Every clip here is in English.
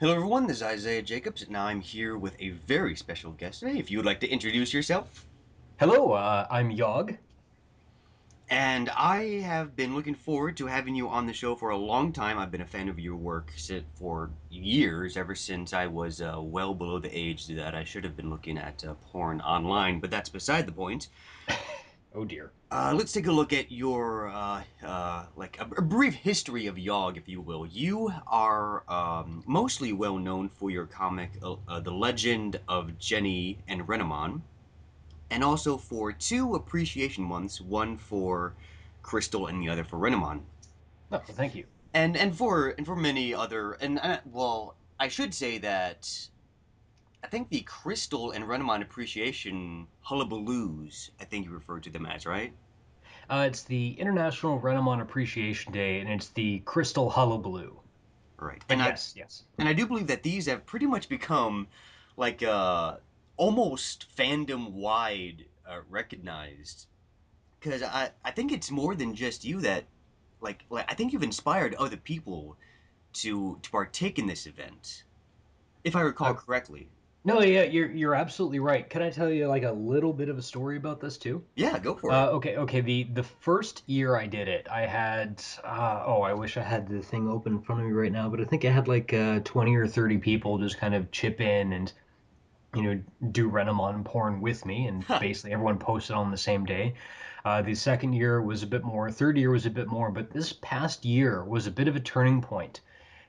Hello, everyone. This is Isaiah Jacobs, and now I'm here with a very special guest today. If you would like to introduce yourself. Hello, I'm Yawg. And I have been looking forward to having you on the show for a long time. I've been a fan of your work for years, ever since I was well below the age that I should have been looking at porn online, but that's beside the point. Oh dear. Let's take a look at your like a brief history of Yawg, if you will. You are mostly well known for your comic, The Legend of Jenny and Renamon, and also for two appreciation months, one for Crystal and the other for Renamon, Oh, thank you. and for many other well, I should say that I think the Crystal and Renamon appreciation hullabaloos, I think you referred to them as, right? It's the International Renamon Appreciation Day, and it's the Crystal Hullabaloo. Right. But yes, yes. And I do believe that these have pretty much become like almost fandom wide recognized, because I think it's more than just you that like I think you've inspired other people to partake in this event, if I recall Uh, correctly. no, yeah, you're absolutely right. Can I tell you like a little bit of a story about this too? Yeah, go for it. Okay. The first year I did it, I had oh, I wish I had the thing open in front of me right now, but I think I had like 20 or 30 people just kind of chip in and do Renamon porn with me, and Huh. basically everyone posted on the same day. The second year was a bit more, third year was a bit more, but this past year was a bit of a turning point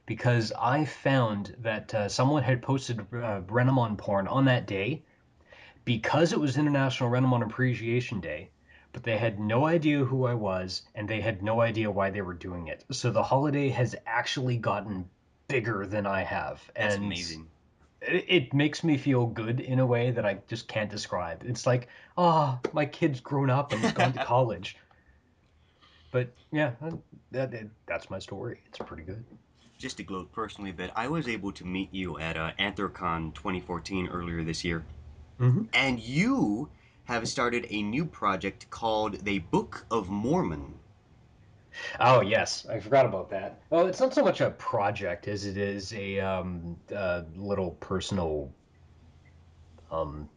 because I found that someone had posted Renamon porn on that day because it was International Renamon Appreciation Day, but they had no idea who I was and they had no idea why they were doing it. So the holiday has actually gotten bigger than I have, That's and amazing. it makes me feel good in a way that I just can't describe. It's like, my kid's grown up and he's gone to college. But yeah, that's my story. It's pretty good. Just to gloat personally a bit, I was able to meet you at Anthrocon 2014 earlier this year, Hmm. and you have started a new project called the Book of Mormon. Oh yes, I forgot about that. Well, it's not so much a project as it is a little personal um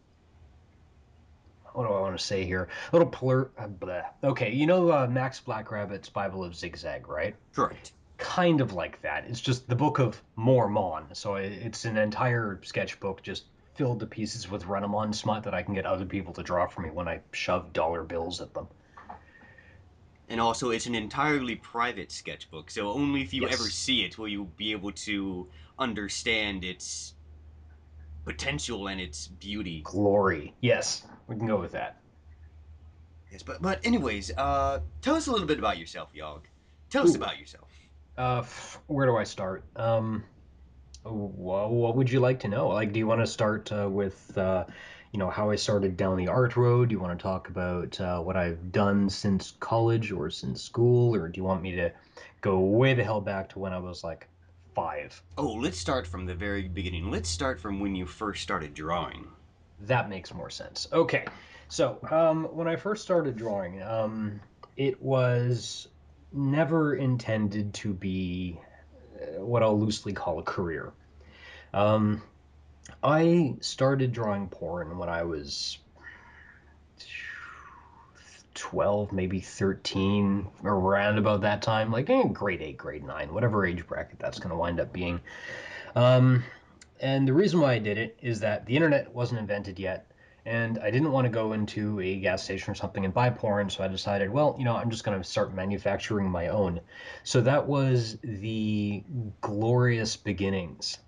what do I want to say here? A little bleh. Okay, Max Blackrabbit's Bible of Zigzag, right? Correct. Kind of like that. It's just the Book of Mormon. So it's an entire sketchbook just filled to pieces with Renamon smut that I can get other people to draw for me when I shove dollar bills at them. And also, it's an entirely private sketchbook, so only if you ever Yes. see it will you be able to understand its potential and its beauty. Glory. Yes, we can go with that. Yes, but anyways, tell us a little bit about yourself, Yogg. Tell us Ooh. about yourself. Where do I start? What would you like to know? Like, do you want to start with, how I started down the art road? Do you want to talk about what I've done since college or since school, or do you want me to go way the hell back to when I was like 5? Oh, let's start from the very beginning. Let's start from when you first started drawing. That makes more sense. Okay, so when I first started drawing, it was never intended to be what I'll loosely call a career. Um, I started drawing porn when I was 12, maybe 13, around about that time, like grade 8, grade 9, whatever age bracket that's going to wind up being. Um, and the reason why I did it is that the internet wasn't invented yet, and I didn't want to go into a gas station or something and buy porn, so I decided, well, I'm just going to start manufacturing my own. So that was the glorious beginnings.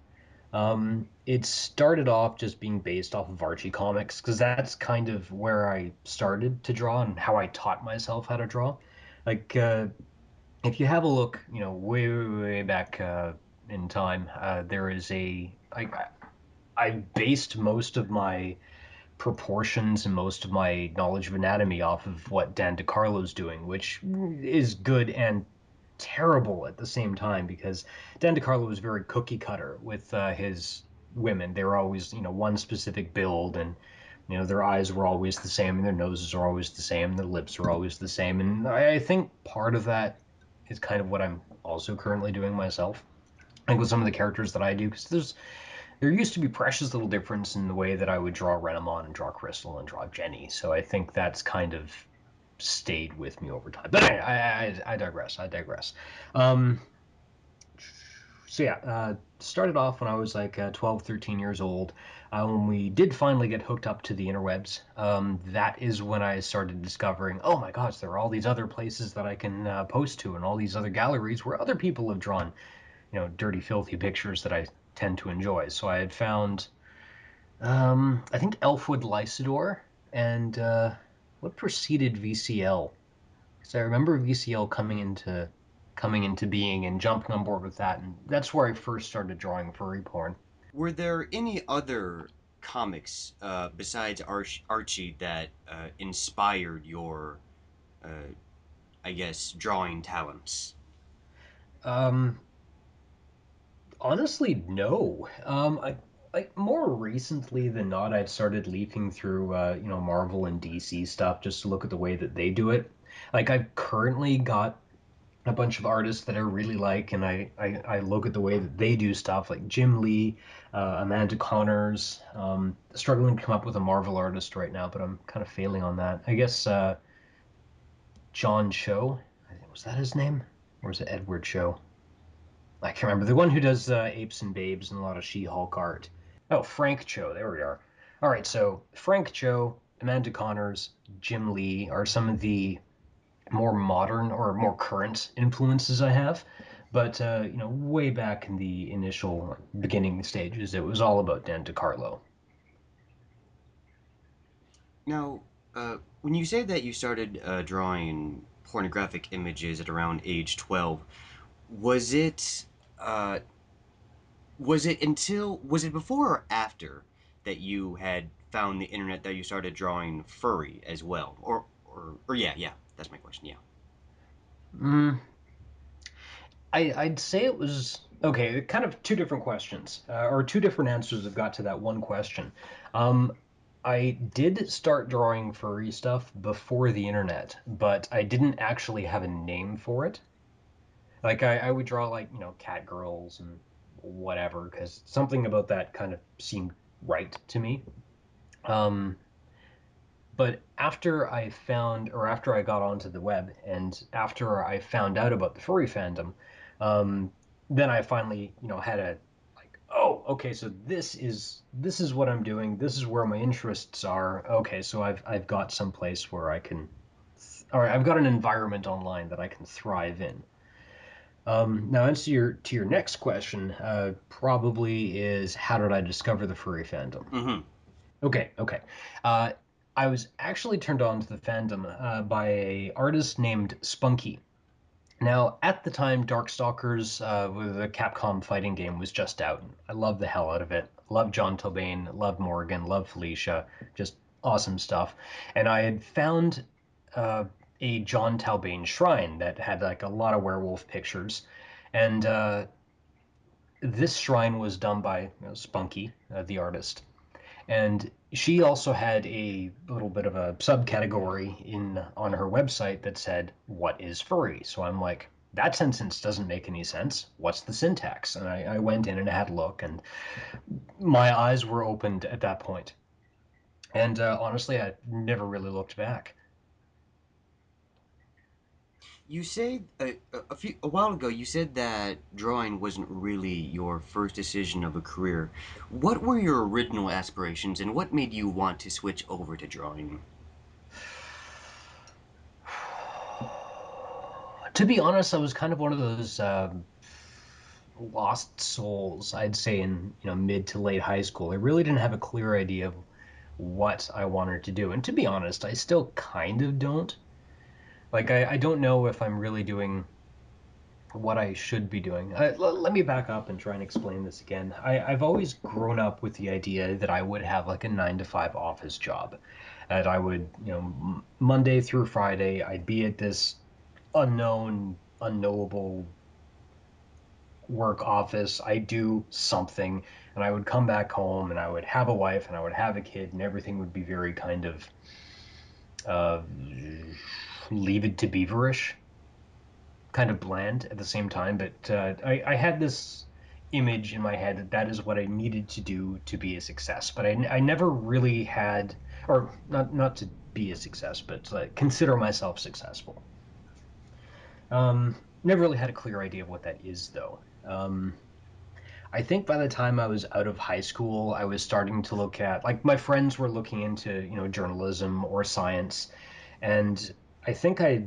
It started off just being based off of Archie comics because that's kind of where I started to draw and how I taught myself how to draw. Like, if you have a look, way back in time, there is I based most of my proportions and most of my knowledge of anatomy off of what Dan DeCarlo's doing, which is good and terrible at the same time because Dan DeCarlo was very cookie cutter with his women. They were always, one specific build, and their eyes were always the same, and their noses are always the same, and their lips are always the same. And I think part of that is kind of what I'm also currently doing myself. like with some of the characters that I do, because there used to be precious little difference in the way that I would draw Renamon and draw Crystal and draw Jenny. So I think that's kind of stayed with me over time. But I digress. I digress. Um, so yeah, started off when I was like 12, 13 years old. When we did finally get hooked up to the interwebs, that is when I started discovering, oh my gosh, there are all these other places that I can post to, and all these other galleries where other people have drawn, dirty, filthy pictures that I tend to enjoy. So I had found, I think Elfwood Lysador and what preceded VCL, because I remember VCL coming into being and jumping on board with that, and that's where I first started drawing furry porn. Were there any other comics besides Archie that inspired your, uh, I guess, drawing talents? Um, Honestly, no. I like more recently than not, I'd started leafing through Marvel and DC stuff just to look at the way that they do it. Like I've currently got a bunch of artists that I really like, and I look at the way that they do stuff, like Jim Lee, Amanda Connors. Struggling to come up with a Marvel artist right now, but I'm kind of failing on that. I guess John Cho, was that his name? Or is it Edward Cho? I can't remember. The one who does Apes and Babes and a lot of She-Hulk art. Oh, Frank Cho. There we are. All right, so Frank Cho, Amanda Connors, Jim Lee are some of the more modern or more current influences I have. But way back in the initial beginning stages, it was all about Dan DeCarlo. Now, when you say that you started drawing pornographic images at around age 12, was it uh, was it before or after that you had found the internet that you started drawing furry as well? Or yeah, yeah, that's my question. Yeah. Mm, I'd say it was okay. Kind of two different questions, or two different answers have got to that one question. Um, I did start drawing furry stuff before the internet, but I didn't actually have a name for it. Like I would draw like cat girls and whatever because something about that kind of seemed right to me. Um, but after I got onto the web and after I found out about the furry fandom, um, then I finally, had a like, oh, okay, so this is what I'm doing. This is where my interests are. Okay, so I've got some place where I can, or I've got an environment online that I can thrive in. Now, answer to your next question, probably is how did I discover the furry fandom? Mm-hmm. Okay, okay. Uh, I was actually turned on to the fandom by a artist named Spunky. Now, at the time, Darkstalkers, with a Capcom fighting game, was just out. I loved the hell out of it. Loved John Tobane, loved Morgan, loved Felicia, just awesome stuff. And I had found uh, a John Talbane shrine that had like a lot of werewolf pictures, and this shrine was done by Spunky, the artist, and she also had a little bit of a subcategory in on her website that said, "What is furry?" So I'm like, that sentence doesn't make any sense. What's the syntax? And I went in and had a look, and my eyes were opened at that point. And honestly, I never really looked back. You said a while ago. You said that drawing wasn't really your first decision of a career. What were your original aspirations, and what made you want to switch over to drawing? To be honest, I was kind of one of those lost souls, I'd say, in mid to late high school. I really didn't have a clear idea of what I wanted to do, and to be honest, I still kind of don't. Like, I don't know if I'm really doing what I should be doing. Let me back up and try and explain this again. I've always grown up with the idea that I would have like a 9 to 5 office job, that I would, Monday through Friday, I'd be at this unknown, unknowable work office. I do something, and I would come back home, and I would have a wife, and I would have a kid, and everything would be very kind of uh, leave it to beaverish, kind of bland at the same time. But I had this image in my head that that is what I needed to do to be a success. But I never really had, or not to be a success, but to like, consider myself successful. Never really had a clear idea of what that is, though. I think by the time I was out of high school, I was starting to look at like my friends were looking into journalism or science, and I think I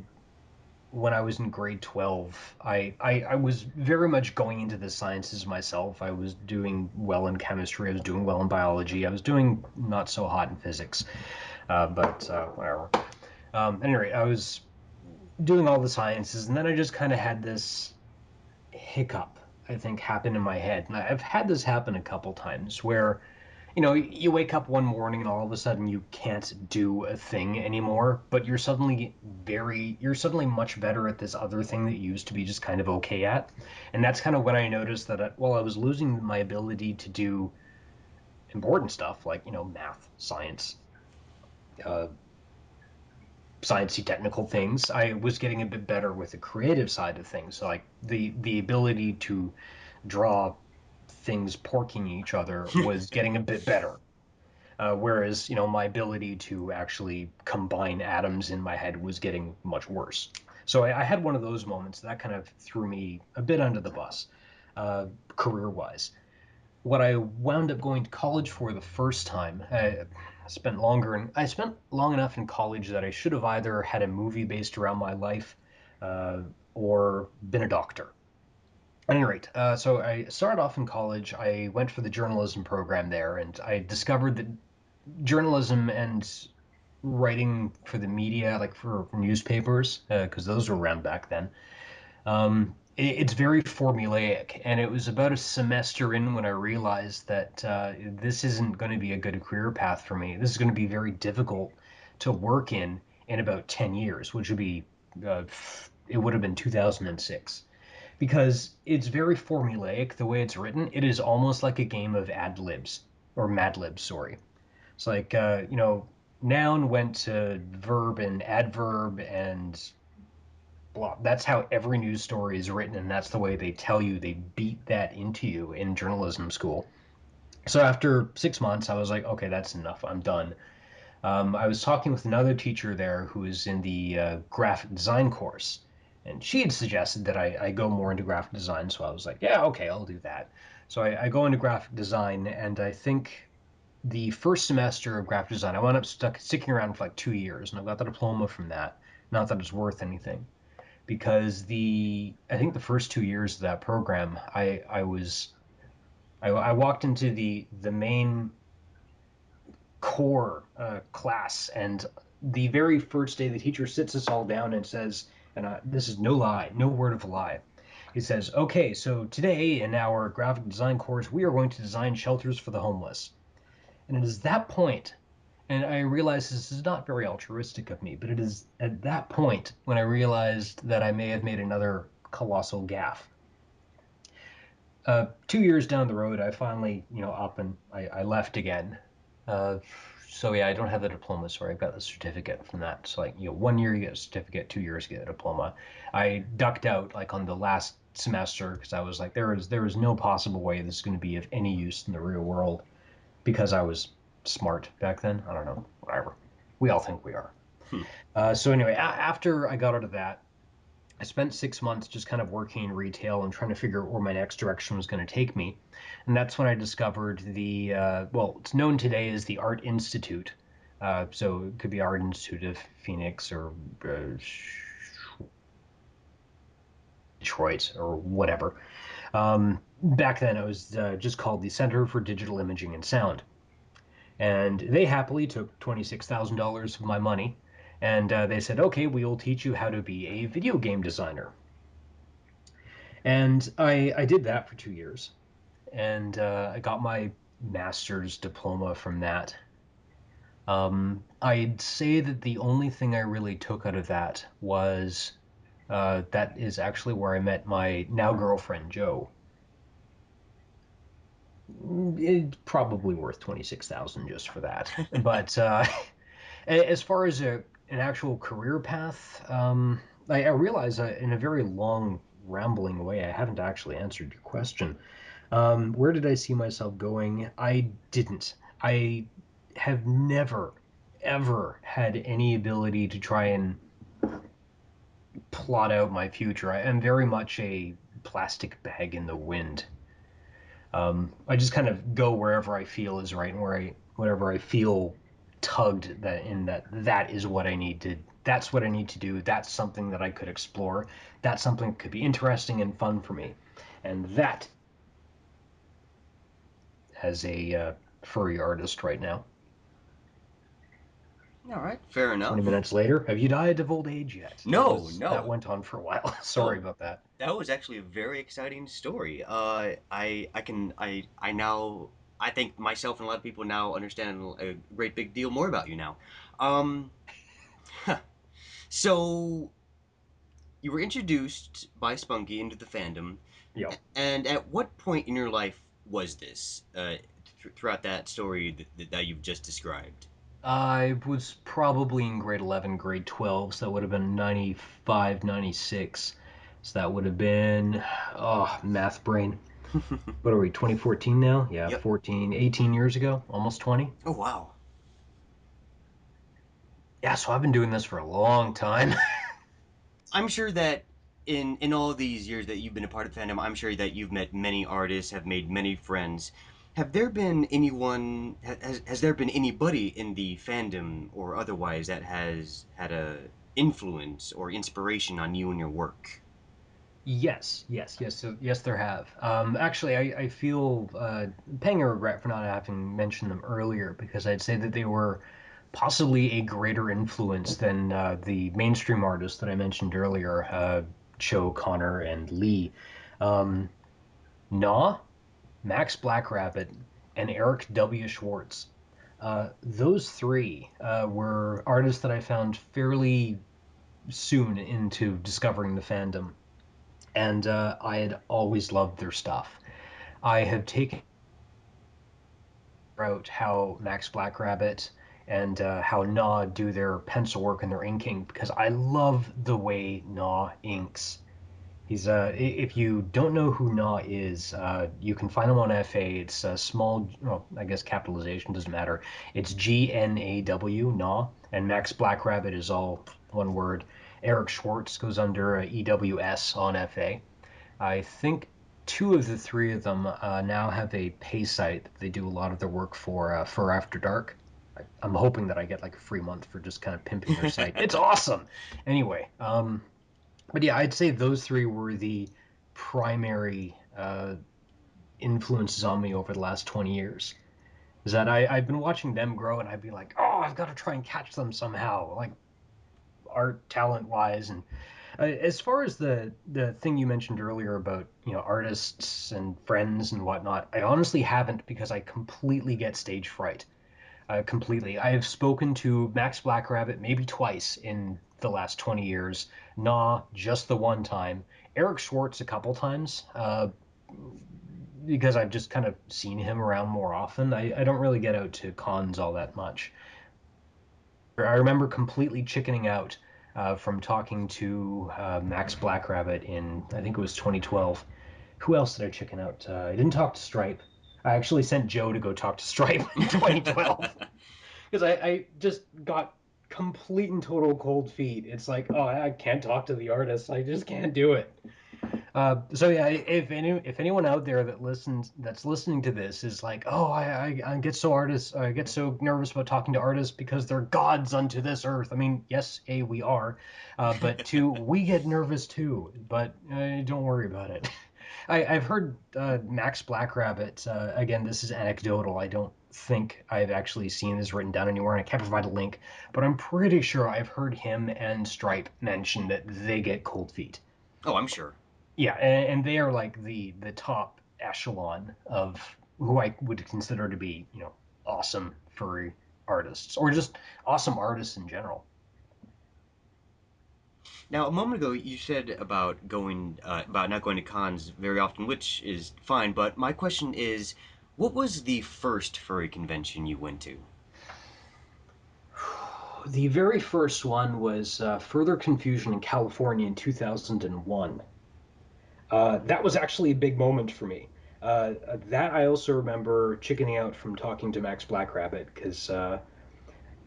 when I was in grade 12, I was very much going into the sciences myself. I was doing well in chemistry. I was doing well in biology. I was doing not so hot in physics, but whatever. Anyway, I was doing all the sciences, and then I just kind of had this hiccup, I think, happen in my head. And I've had this happen a couple times where you wake up one morning and all of a sudden you can't do a thing anymore, but you're suddenly much better at this other thing that you used to be just kind of okay at. And that's kind of when I noticed that while I was losing my ability to do important stuff like, math, science, uh, sciencey technical things, I was getting a bit better with the creative side of things. So like the ability to draw things porking each other was getting a bit better. Whereas, my ability to actually combine atoms in my head was getting much worse. So I had one of those moments that kind of threw me a bit under the bus, career wise. What I wound up going to college for the first time, I spent long enough in college that I should have either had a movie based around my life, uh, or been a doctor. At any rate, so I started off in college. I went for the journalism program there, and I discovered that journalism and writing for the media, like for newspapers, because those were around back then. It's very formulaic, and it was about a semester in when I realized that this isn't going to be a good career path for me. This is going to be very difficult to work in about 10 years, which would be uh, it would have been 2006, because it's very formulaic the way it's written. It is almost like a game of ad libs or mad libs, sorry. It's like, noun went to verb and adverb and blah. That's how every news story is written, and that's the way they tell you. They beat that into you in journalism school. So after 6 months, I was like, okay, that's enough. I'm done. I was talking with another teacher there who is in the graphic design course, and she had suggested that I go more into graphic design. So I was like, yeah, okay, I'll do that. So I go into graphic design, and I think the first semester of graphic design, I wound up sticking around for like 2 years, and I got the diploma from that. Not that it's worth anything, because I think the first 2 years of that program, I walked into the main core class, and the very first day the teacher sits us all down and says, and this is no lie, no word of a lie. He says, "Okay, so today in our graphic design course, we are going to design shelters for the homeless." And it is that point, and I realize this is not very altruistic of me, but it is at that point when I realized that I may have made another colossal gaffe. 2 years down the road, I finally, up and I left again. Uh, so yeah, I don't have the diploma. Sorry, I've got the certificate from that. So like, 1 year you get a certificate, 2 years you get a diploma. I ducked out like on the last semester because I was like, there is no possible way this is going to be of any use in the real world, because I was smart back then. I don't know, whatever. We all think we are. Hmm. So anyway, after I got out of that, I spent 6 months just kind of working in retail and trying to figure out where my next direction was going to take me. And that's when I discovered well, it's known today as the Art Institute. So it could be Art Institute of Phoenix or Detroit or whatever. Back then, it was just called the Center for Digital Imaging and Sound. And they happily took $26,000 of my money. And they said, okay, we will teach you how to be a video game designer. And I did that for 2 years, and I got my master's diploma from that. I'd say that the only thing I really took out of that was that is actually where I met my now girlfriend, Joe. It's probably worth 26,000 just for that. But as far as an actual career path, I realize in a very long, rambling way, I haven't actually answered your question. Where did I see myself going? I didn't. I have never, ever had any ability to try and plot out my future. I am very much a plastic bag in the wind. I just kind of go wherever I feel is right, and wherever I feel tugged that is what I need to. That's what I need to do. That's something that I could explore. That's something that could be interesting and fun for me, and that as a furry artist right now. All right, fair 20 enough. minutes later, have you died of old age yet? No, That no, went on for a while. Sorry no. about that. That was actually a very exciting story. I now I think myself and a lot of people now understand a great big deal more about you now. Um, so you were introduced by Spunky into the fandom, Yep. and at what point in your life was this? Throughout that story that you've just described. I was probably in grade 11, grade 12, so that would have been 95, 96. So that would have been, oh, math brain. What are we, 2014 now? Yeah, Yep. 14, 18 years ago, almost 20. Oh wow. Yeah, so I've been doing this for a long time. I'm sure that in all these years that you've been a part of the fandom, I'm sure that you've met many artists, have made many friends. Have there been anyone? Has there been anybody in the fandom or otherwise that has had a influence or inspiration on you and your work? Yes, there have. Actually, I feel pang of regret for not having mentioned them earlier because I'd say that they were possibly a greater influence than the mainstream artists that I mentioned earlier, Cho, Connor, and Lee. Um, Nah, Max Blackrabbit, and Eric W. Schwartz. Those three were artists that I found fairly soon into discovering the fandom, and I had always loved their stuff. I have taken out how Max Blackrabbit and how Gnaw do their pencil work and their inking because I love the way Gnaw inks. He's if you don't know who Gnaw is, you can find him on FA. It's a small, well, I guess capitalization doesn't matter. It's GNAW, Gnaw, and Max Blackrabbit is all one word. Eric Schwartz goes under EWS on FA. I think two of the three of them now have a pay site that they do a lot of their work for After Dark. I'm hoping that I get like a free month for just kind of pimping their site. It's awesome. Anyway, but yeah, I'd say those three were the primary influences on me over the last 20 years. Is that I've been watching them grow and I'd be like, oh, I've got to try and catch them somehow, like art talent wise. And as far as the thing you mentioned earlier about artists and friends and whatnot, I honestly haven't because I completely get stage fright. Completely. I have spoken to Max Blackrabbit maybe twice in the last 20 years. Nah, just the one time. Eric Schwartz a couple times, because I've just kind of seen him around more often. I don't really get out to cons all that much. I remember completely chickening out from talking to Max Blackrabbit in, I think it was 2012. Who else did I chicken out? I didn't talk to Stripe. I actually sent Joe to go talk to Stripe in 2012 because I just got complete and total cold feet. It's like, oh, I can't talk to the artist. I just can't do it. So yeah, if anyone out there that's listening to this is like, oh, I get so artists, I get so nervous about talking to artists because they're gods unto this earth. I mean, yes, a we are, but two, we get nervous too. But don't worry about it. I've heard Max Blackrabbit. Again, this is anecdotal. I don't think I've actually seen this written down anywhere, and I can't provide a link. But I'm pretty sure I've heard him and Stripe mention that they get cold feet. Oh, I'm sure. Yeah, and they are like the top echelon of who I would consider to be, awesome furry artists or just awesome artists in general. Now, a moment ago, you said about not going to cons very often, which is fine. But my question is, what was the first furry convention you went to? The very first one was Further Confusion in California in 2001. That was actually a big moment for me. That I also remember chickening out from talking to Max Black Rabbit because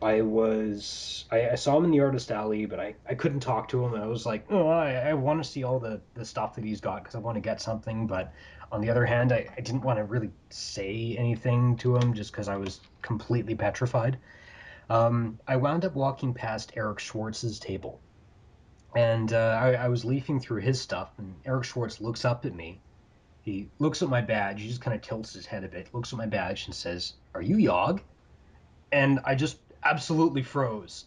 I saw him in the artist alley, but I couldn't talk to him. And I was like, oh, I want to see all the stuff that he's got because I want to get something. But on the other hand, I didn't want to really say anything to him just because I was completely petrified. I wound up walking past Eric Schwartz's table, and I was leafing through his stuff, and Eric Schwartz looks up at me. He looks at my badge. He just kind of tilts his head a bit, looks at my badge, and says, "Are you Yawg?" And I just absolutely froze.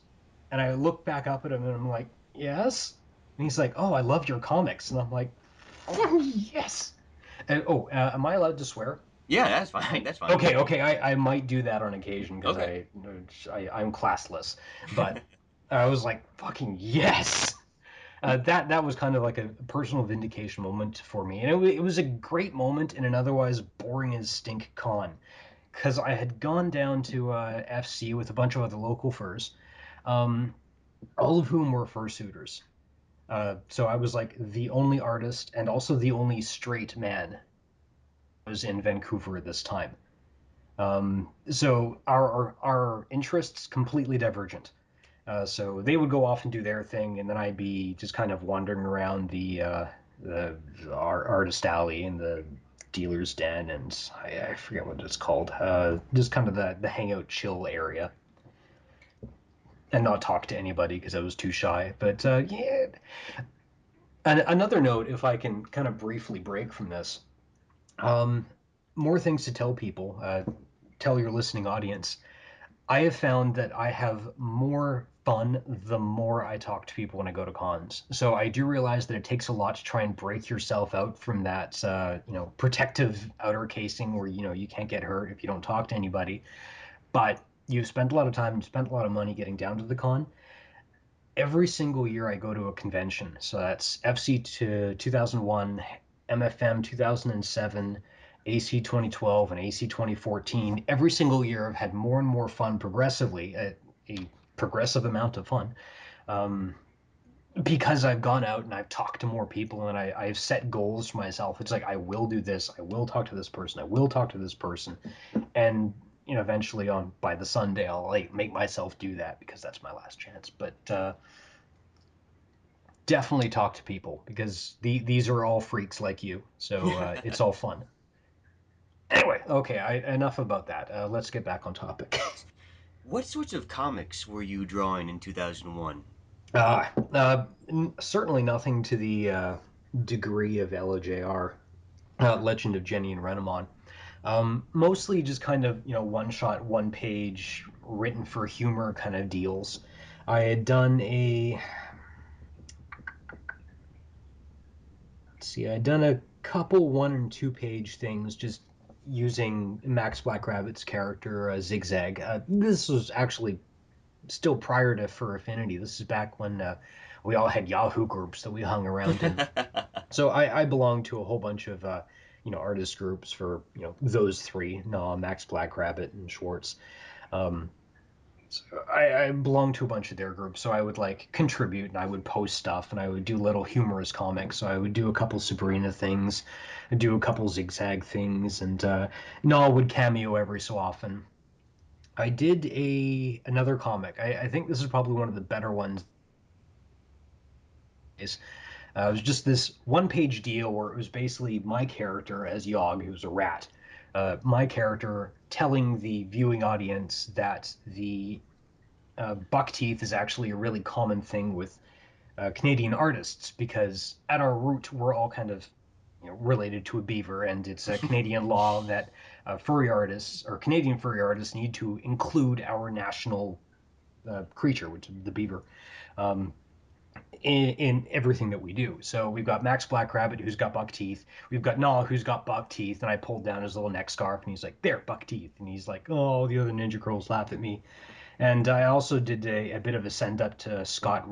And I look back up at him and I'm like, yes. And he's like, oh, I love your comics. And I'm like, yes. And oh, am I allowed to swear? Yeah, that's fine. That's fine. Okay, okay, I might do that on occasion because Okay. I'm classless. But I was like, fucking yes. That was kind of like a personal vindication moment for me, and it was a great moment in an otherwise boring as stink con because I had gone down to FC with a bunch of other local furs, um, all of whom were fursuiters. So I was like the only artist and also the only straight man who was in Vancouver at this time. So our interests completely divergent. So they would go off and do their thing, and then I'd be just kind of wandering around the artist alley and the dealer's den, and I forget what it's called. Just kind of the hangout chill area, and not talk to anybody because I was too shy. But yeah, and another note, if I can kind of briefly break from this, um, more things to tell people. Tell your listening audience. I have found that I have more fun the more I talk to people when I go to cons. So I do realize that it takes a lot to try and break yourself out from that, protective outer casing where you can't get hurt if you don't talk to anybody. But you've spent a lot of time, spent a lot of money getting down to the con. Every single year I go to a convention. So that's FC to 2001, MFM 2007, AC 2012, and AC 2014. Every single year I've had more and more fun progressively, a progressive amount of fun, um, because I've gone out and I've talked to more people and I've set goals for myself. It's like, I will do this. I will talk to this person. I will talk to this person. And eventually on by the Sunday, I'll like make myself do that because that's my last chance. But definitely talk to people because these are all freaks like you. So it's all fun. Anyway, okay, enough about that. Let's get back on topic. What sorts of comics were you drawing in 2001? Certainly nothing to the degree of LOJR, Legend of Jenny and Renamon. Mostly just kind of one shot, one page, written for humor kind of deals. I had done a see, I'd done a couple 1 and 2 page things just using Max Black Rabbit's character, Zigzag. This was actually still prior to Fur Affinity. This is back when we all had Yahoo groups that we hung around in. So I belonged to a whole bunch of artist groups for those three, no, Max Black Rabbit and Schwartz. Um, so I belonged to a bunch of their groups, so I would like contribute and I would post stuff and I would do little humorous comics. So I would do a couple Sabrina things, I'd do a couple Zigzag things, and Noah would cameo every so often. I did a another comic. I think this is probably one of the better ones. It was just this 1 page deal where it was basically my character as Yawg, who's a rat. My character telling the viewing audience that the buck teeth is actually a really common thing with Canadian artists because at our root we're all kind of related to a beaver, and it's a Canadian law that furry artists or Canadian furry artists need to include our national creature, which is the beaver. Um, in everything that we do. So we've got Max Black Rabbit who's got buck teeth. We've got Nala who's got buck teeth, and I pulled down his little neck scarf and he's like, "There, buck teeth," and he's like, "Oh, the other Ninja Girls laugh at me." And I also did a bit of a send up to Scott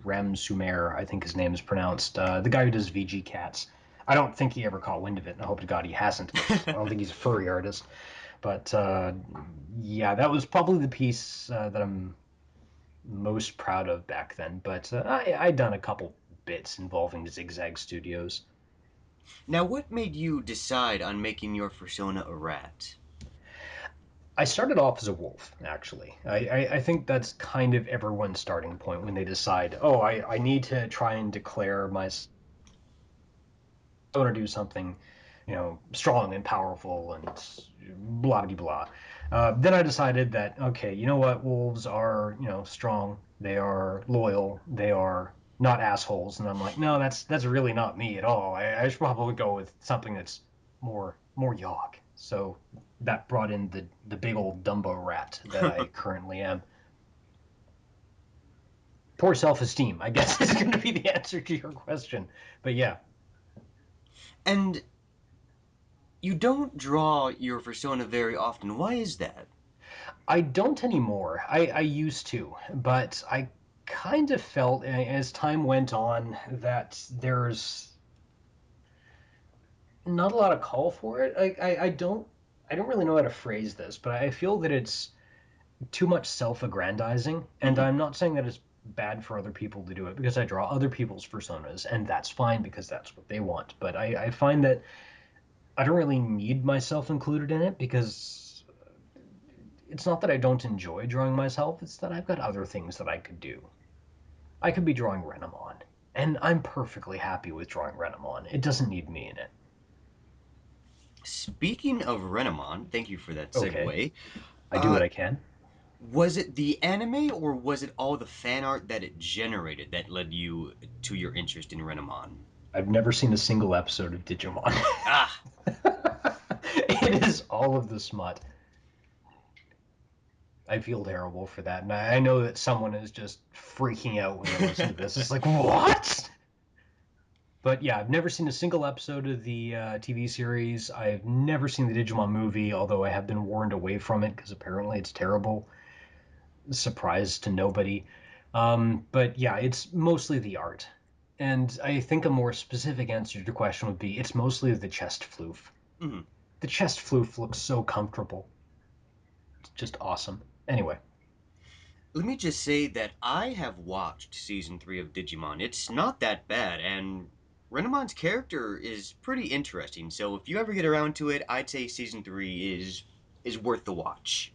Ramsumer, I think his name is pronounced, the guy who does VG Cats. I don't think he ever caught wind of it, and I hope to God he hasn't, because I don't think he's a furry artist. But yeah, that was probably the piece that I'm most proud of back then. But I'd done a couple bits involving Zigzag Studios. Now, what made you decide on making your persona a rat? I started off as a wolf, actually. I think that's kind of everyone's starting point when they decide, oh, I need to try and declare myself. I want to do something, strong and powerful and blah blah blah. Then I decided that okay, you know what, wolves are strong, they are loyal, they are not assholes, and I'm like, no, that's really not me at all. I should probably go with something that's more Yawg. So that brought in the big old Dumbo rat that I currently am. Poor self-esteem, I guess, is going to be the answer to your question. But yeah, And you don't draw your persona very often. Why is that? I don't anymore. I used to, but I kind of felt as time went on that there's not a lot of call for it. I don't really know how to phrase this, but I feel that it's too much self-aggrandizing, and Hmm. I'm not saying that it's bad for other people to do it because I draw other people's personas, and that's fine because that's what they want. But I find that I don't really need myself included in it because it's not that I don't enjoy drawing myself, it's that I've got other things that I could do. I could be drawing Renamon, and I'm perfectly happy with drawing Renamon. It doesn't need me in it. Speaking of Renamon, thank you for that Okay, segue. I do Uh, what I can. was it the anime or was it all the fan art that it generated that led you to your interest in Renamon? I've never seen a single episode of Digimon. Ah, It is all of the smut. I feel terrible for that, and I know that someone is just freaking out when they listen to this. It's like, what? But yeah, I've never seen a single episode of the TV series. I've never seen the Digimon movie, although I have been warned away from it because apparently it's terrible. Surprise to nobody. But yeah, it's mostly the art. And I think a more specific answer to your question would be it's mostly the chest floof. mhm. The chest floof looks so comfortable. It's just awesome. Anyway, Let me just say that I have watched season 3 of Digimon. It's not that bad, and Renamon's character is pretty interesting. So if you ever get around to it, I'd say season 3 is worth the watch.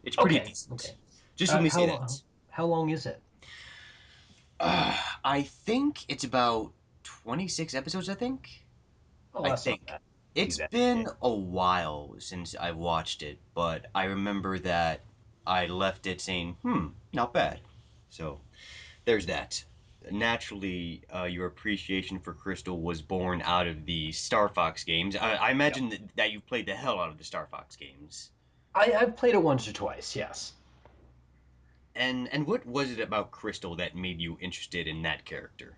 It's pretty okay, decent. okay. Just let Uh, me say how that. how long is it? I think it's about 26 episodes, I think. Oh, I that's not think. bad. Do It's that in a been day. a while since I watched it, but I remember that I left it saying, not bad. So there's that. Naturally, your appreciation for Crystal was born out of the Star Fox games. I Yep. imagine that you played the hell out of the Star Fox games. I've played it once or twice. Yes. And what was it about Crystal that made you interested in that character?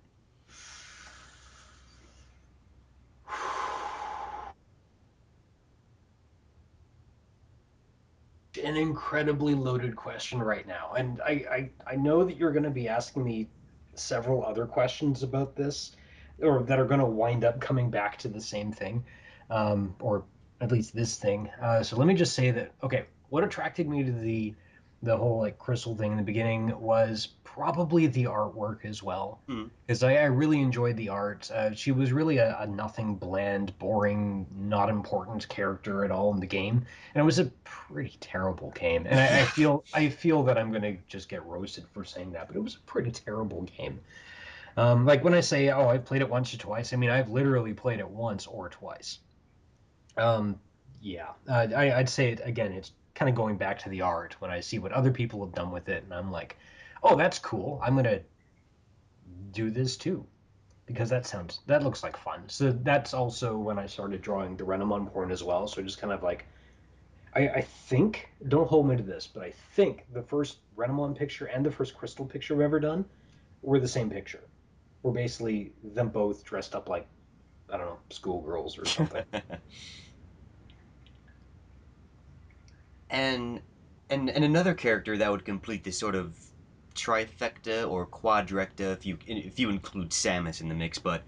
An incredibly loaded question right now. And I know that you're going to be asking me several other questions about this, or that are going to wind up coming back to the same thing, or at least this thing. So let me just say that, okay, what attracted me to the whole like crystal thing in the beginning was probably the artwork as well. Hmm. Because I really enjoyed the art. She was really a nothing, bland, boring, not important character at all in the game, and it was a pretty terrible game. And I feel that I'm gonna just get roasted for saying that, but it was a pretty terrible game. Like when I say, oh, I played it once or twice, I mean I've literally played it once or twice. Um, yeah, I'd say it again. It's kind of going back to the art when I see what other people have done with it, and I'm like, oh, that's cool. I'm gonna do this too because that looks like fun. So that's also when I started drawing the Renamon porn as well. So just kind of like I think, don't hold me to this, but I think the first Renamon picture and the first Crystal picture we've ever done were the same picture. We're basically them both dressed up like, I don't know, schoolgirls or something. and and another character that would complete this sort of trifecta or quadrecta if you include Samus in the mix. But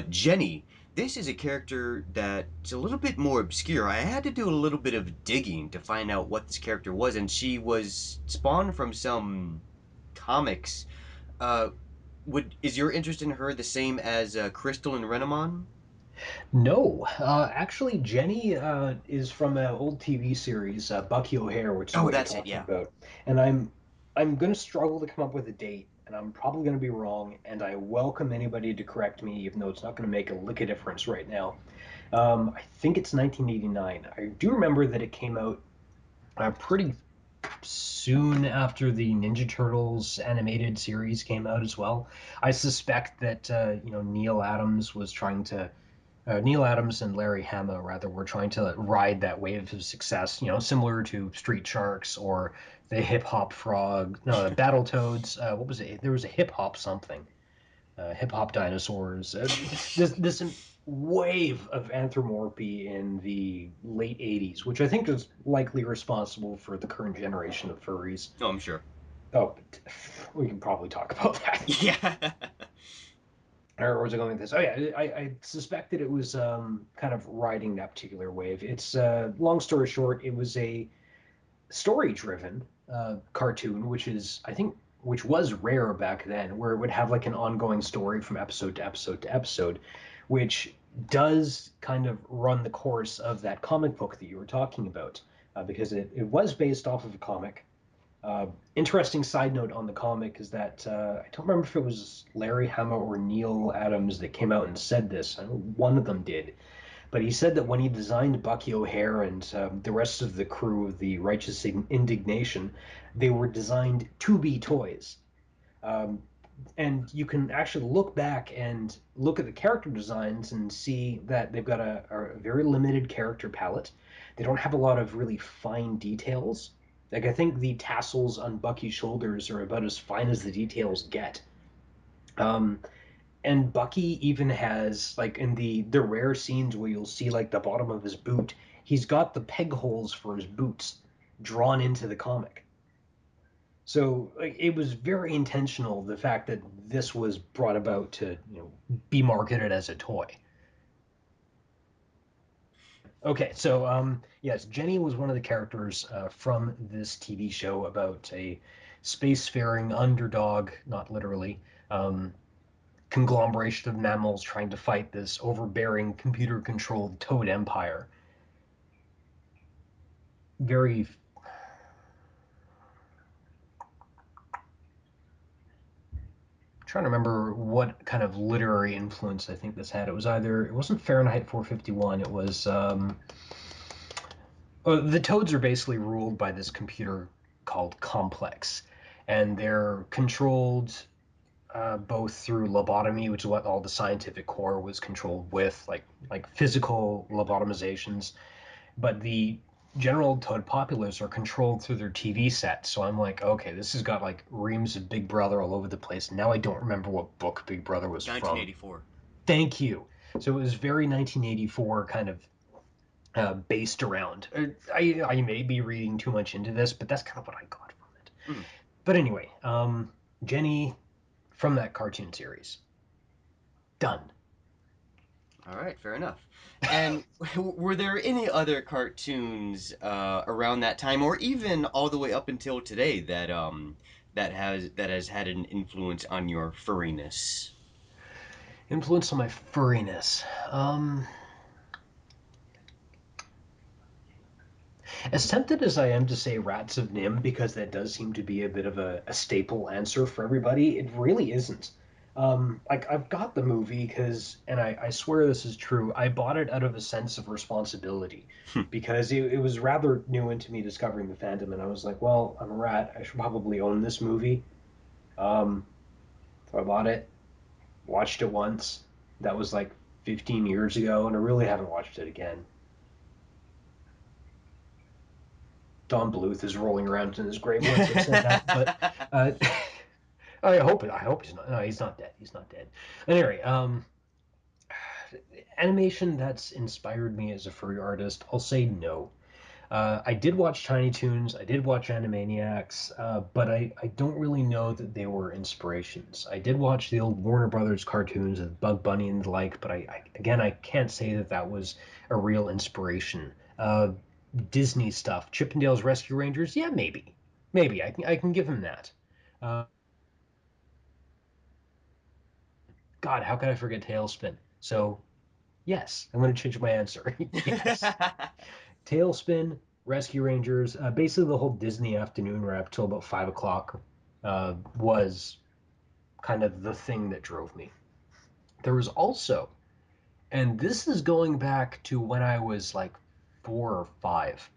Jenny, this is a character that's a little bit more obscure. I had to do a little bit of digging to find out what this character was, and she was spawned from some comics. Would is your interest in her the same as Crystal and Renamon? No, actually, Jenny is from an old TV series, Bucky O'Hare, which is Oh, what you're that's it. talking Yeah. about. And I'm going to struggle to come up with a date, and I'm probably going to be wrong. And I welcome anybody to correct me, even though it's not going to make a lick of difference right now. I think it's 1989. I do remember that it came out pretty soon after the Ninja Turtles animated series came out as well. I suspect that Neil Adams and Larry Hama rather were trying to ride that wave of success, similar to Street Sharks or the Hip Hop Frog, no, the Battletoads. What was it? There was a hip hop something, hip hop dinosaurs. This wave of anthropomorphy in the late '80s, which I think is likely responsible for the current generation of furries. Oh, I'm sure. Oh, we can probably talk about that. Yeah. Or was I going with this? Oh yeah, I suspected it was kind of riding that particular wave. It's long story short, it was a story-driven cartoon, which is I think which was rare back then, where it would have like an ongoing story from episode to episode to episode, which does kind of run the course of that comic book that you were talking about, because it was based off of a comic. Interesting side note on the comic is that I don't remember if it was Larry Hama or Neil Adams that came out and said this. I know one of them did, but he said that when he designed Bucky O'Hare and the rest of the crew of the Righteous Indignation, they were designed to be toys. Um, and you can actually look back and look at the character designs and see that they've got a very limited character palette. They don't have a lot of really fine details. Like I think the tassels on Bucky's shoulders are about as fine as the details get. Um, and Bucky even has like in the rare scenes where you'll see like the bottom of his boot, he's got the peg holes for his boots drawn into the comic. So like, it was very intentional the fact that this was brought about to be marketed as a toy. Okay, so yes, Jenny was one of the characters from this TV show about a spacefaring underdog, not literally, um, conglomeration of mammals trying to fight this overbearing computer-controlled toad empire. Very trying to remember what kind of literary influence I think this had. It wasn't Fahrenheit 451. It was the toads are basically ruled by this computer called Complex, and they're controlled both through lobotomy, which is what all the scientific core was controlled with, like physical lobotomizations. But the general toad populace are controlled through their TV set. So I'm like, okay, this has got like reams of Big Brother all over the place. Now I don't remember what book Big Brother was from. 1984. Thank you. So it was very 1984 kind of based around. I may be reading too much into this, but that's kind of what I got from it. Mhm. But anyway, Jenny from that cartoon series. Done. All right, fair enough. And were there any other cartoons around that time, or even all the way up until today, that has had an influence on your furriness? Influence on my furriness. As tempted as I am to say Rats of Nim, because that does seem to be a bit of a staple answer for everybody, it really isn't. Like I've got the movie because, and I swear this is true, I bought it out of a sense of responsibility because it was rather new into me discovering the fandom, and I was like, well, I'm a rat, I should probably own this movie. Um, so I bought it, watched it once. That was like 15 years ago, and I really haven't watched it again. Don Bluth is rolling around in his grave once I've said that, but uh, I hope he's not. No, he's not dead. He's not dead. Anyway, animation that's inspired me as a furry artist, I'll say no. I did watch Tiny Toons, I did watch Animaniacs, but I don't really know that they were inspirations. I did watch the old Warner Brothers cartoons of Bug Bunny and the like, but again, I can't say that that was a real inspiration. Disney stuff, Chippendales Rescue Rangers, yeah, maybe I can give him that. Uh, God, how could I forget Tailspin? So Yes, I'm going to change my answer. Yes. Tailspin, Rescue Rangers, basically the whole Disney afternoon wrap till about 5 o'clock was kind of the thing that drove me. There was also, and this is going back to when I was like 4 or 5.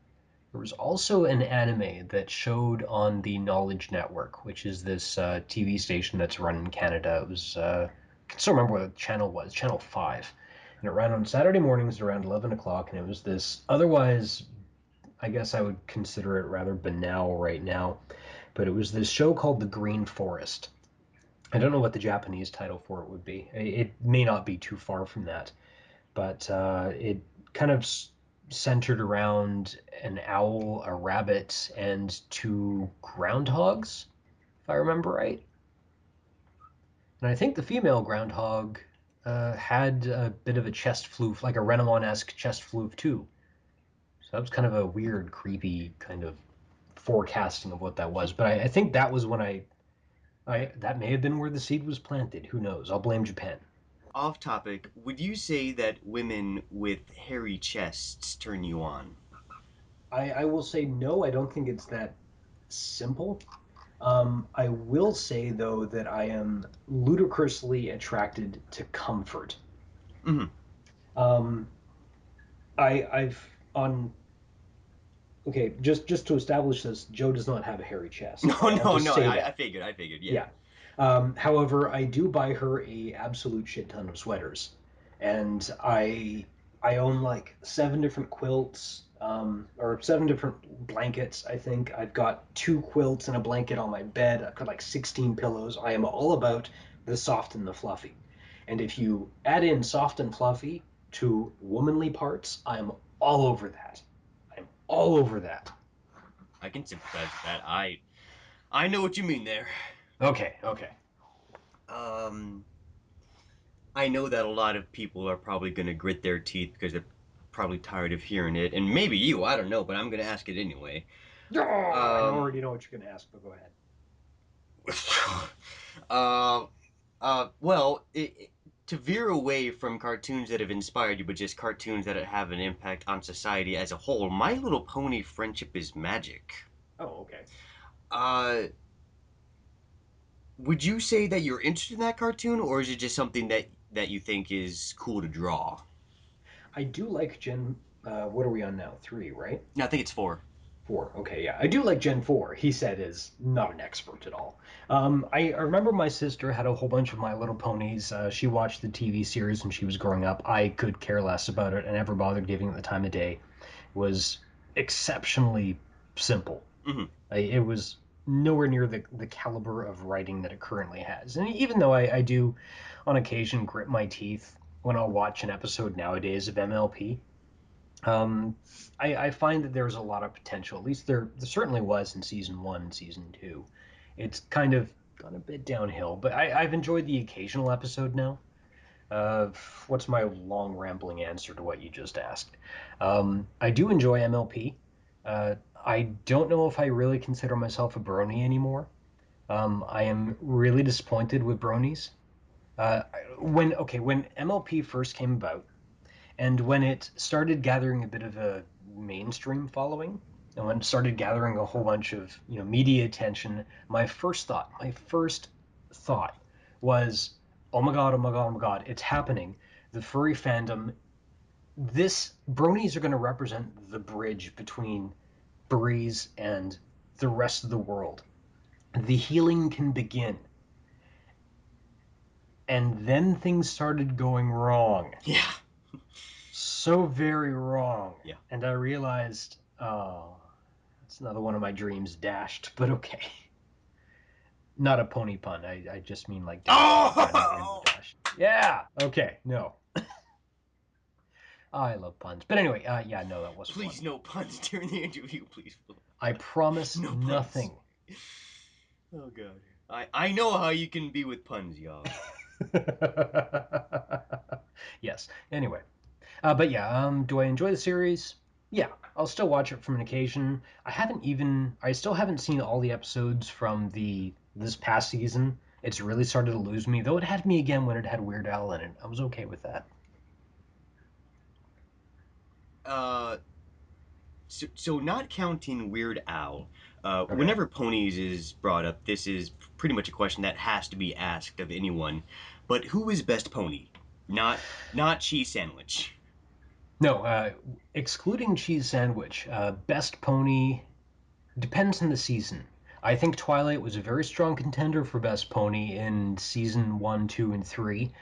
There was also an anime that showed on the Knowledge Network, which is this TV station that's run in Canada. It was, I can still remember what the channel was, Channel 5. And it ran on Saturday mornings around 11 o'clock, and it was this otherwise, I guess I would consider it rather banal right now, but it was this show called The Green Forest. I don't know what the Japanese title for it would be. It may not be too far from that, but it kind of centered around an owl, a rabbit, and two groundhogs, if I remember right. And I think the female groundhog had a bit of a chest floof, like a Renamon-esque chest floof too. So that was kind of a weird, creepy kind of forecasting of what that was. But I think that was when I that may have been where the seed was planted. Who knows? I'll blame Japan. Off topic, would you say that women with hairy chests turn you on? I will say no. I don't think it's that simple. I will say though that I am ludicrously attracted to comfort. Hmm. Um, I've on okay, just to establish this, Joe does not have a hairy chest. No, I'll no, just no. say I that. figured. I figured. Yeah. Yeah. However, I do buy her a absolute shit ton of sweaters, and I own like 7 different quilts, or 7 different blankets. I think I've got 2 quilts and a blanket on my bed. I've got like 16 pillows. I am all about the soft and the fluffy. And if you add in soft and fluffy to womanly parts, I'm all over that. I'm all over that. I can sympathize with that. I know what you mean there. Okay, okay. Um, I know that a lot of people are probably going to grit their teeth because they're probably tired of hearing it, and maybe you. I don't know, but I'm going to ask it anyway. Oh, I Um, already know what you're going to ask, but go ahead. uh, well, to veer away from cartoons that have inspired you, but just cartoons that have an impact on society as a whole, My Little Pony Friendship is Magic. Oh, okay. Uh, would you say that you're interested in that cartoon, or is it just something that you think is cool to draw? I do like Gen. What are we on now? 3, right? No, I think it's four. 4. Okay, yeah. I do like Gen 4. He said is not an expert at all. I remember my sister had a whole bunch of My Little Ponies. She watched the TV series when she was growing up. I could care less about it and never bothered giving it the time of day. It was exceptionally simple. Hmm. It was nowhere near the caliber of writing that it currently has. And even though I do, on occasion, grit my teeth when I'll watch an episode nowadays of MLP, um, I find that there's a lot of potential. At least there certainly was in season 1, season 2. It's kind of gone a bit downhill, but I've enjoyed the occasional episode now. Uh, what's my long rambling answer to what you just asked? I do enjoy MLP. I don't know if I really consider myself a brony anymore. I am really disappointed with bronies. Uh, when MLP first came about, and when it started gathering a bit of a mainstream following, and when it started gathering a whole bunch of media attention, my first thought was, oh my god, oh my god, oh my god, it's happening. The furry fandom, this bronies are going to represent the bridge between furries and the rest of the world. The healing can begin. And then things started going wrong. Yeah. So very wrong. Yeah. And I realized, oh, that's another one of my dreams dashed, but okay. Not a pony pun. I just mean like dash like Rainbow Oh! Dash. Yeah. Okay. No. I love puns. But anyway, yeah, no, that wasn't one. Please, no puns during the interview, please. I promise No puns. nothing. Oh god. I know how you can be with puns, y'all. Yes. Anyway, but yeah, do I enjoy the series? Yeah, I'll still watch it from an occasion. I still haven't seen all the episodes from the this past season. It's really started to lose me, though it had me again when it had Weird Al in it. I was okay with that. uh, so not counting Weird Al, Okay. whenever ponies is brought up, this is pretty much a question that has to be asked of anyone. But who is best pony? Not cheese sandwich. No, excluding cheese sandwich, best pony depends on the season. I think Twilight was a very strong contender for best pony in season one, two, and three.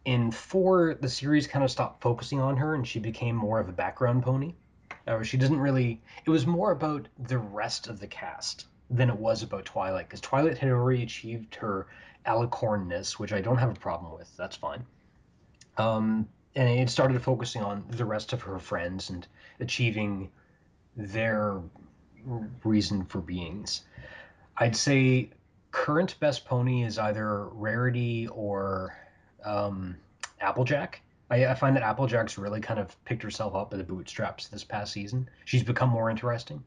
In four, the series kind of stopped focusing on her, and she became more of a background pony. Or she doesn't really. It was more about the rest of the cast than it was about Twilight, because Twilight had already achieved her alicornness, which I don't have a problem with. That's fine. And it started focusing on the rest of her friends and achieving their reason for beings. I'd say current best pony is either Rarity or um, Applejack. I find that Applejack's really kind of picked herself up by the bootstraps this past season. She's become more interesting.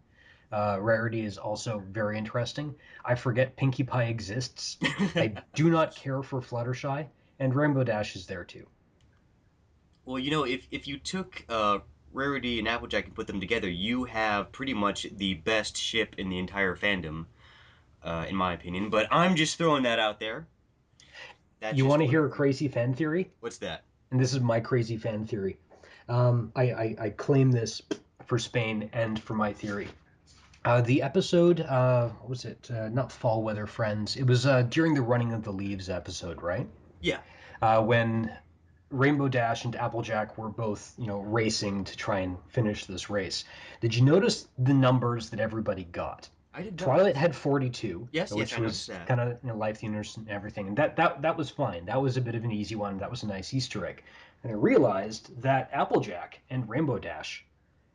Rarity is also very interesting. I forget Pinkie Pie exists. I do not care for Fluttershy, and Rainbow Dash is there too. Well, if you took Rarity and Applejack and put them together, you have pretty much the best ship in the entire fandom, in my opinion. But I'm just throwing that out there. That's You just want to what I hear a think. crazy fan theory? What's that? And this is my crazy fan theory. I claim this for Spain and for my theory. The episode, what was it? Not Fall Weather Friends. It was during the Running of the Leaves episode, right? Yeah, When Rainbow Dash and Applejack were both, racing to try and finish this race. Did you notice the numbers that everybody got? I did Twilight not. had 42, Yes, yes, which I noticed was that. kind of life units and everything, and that was fine. That was a bit of an easy one. That was a nice Easter egg. And I realized that Applejack and Rainbow Dash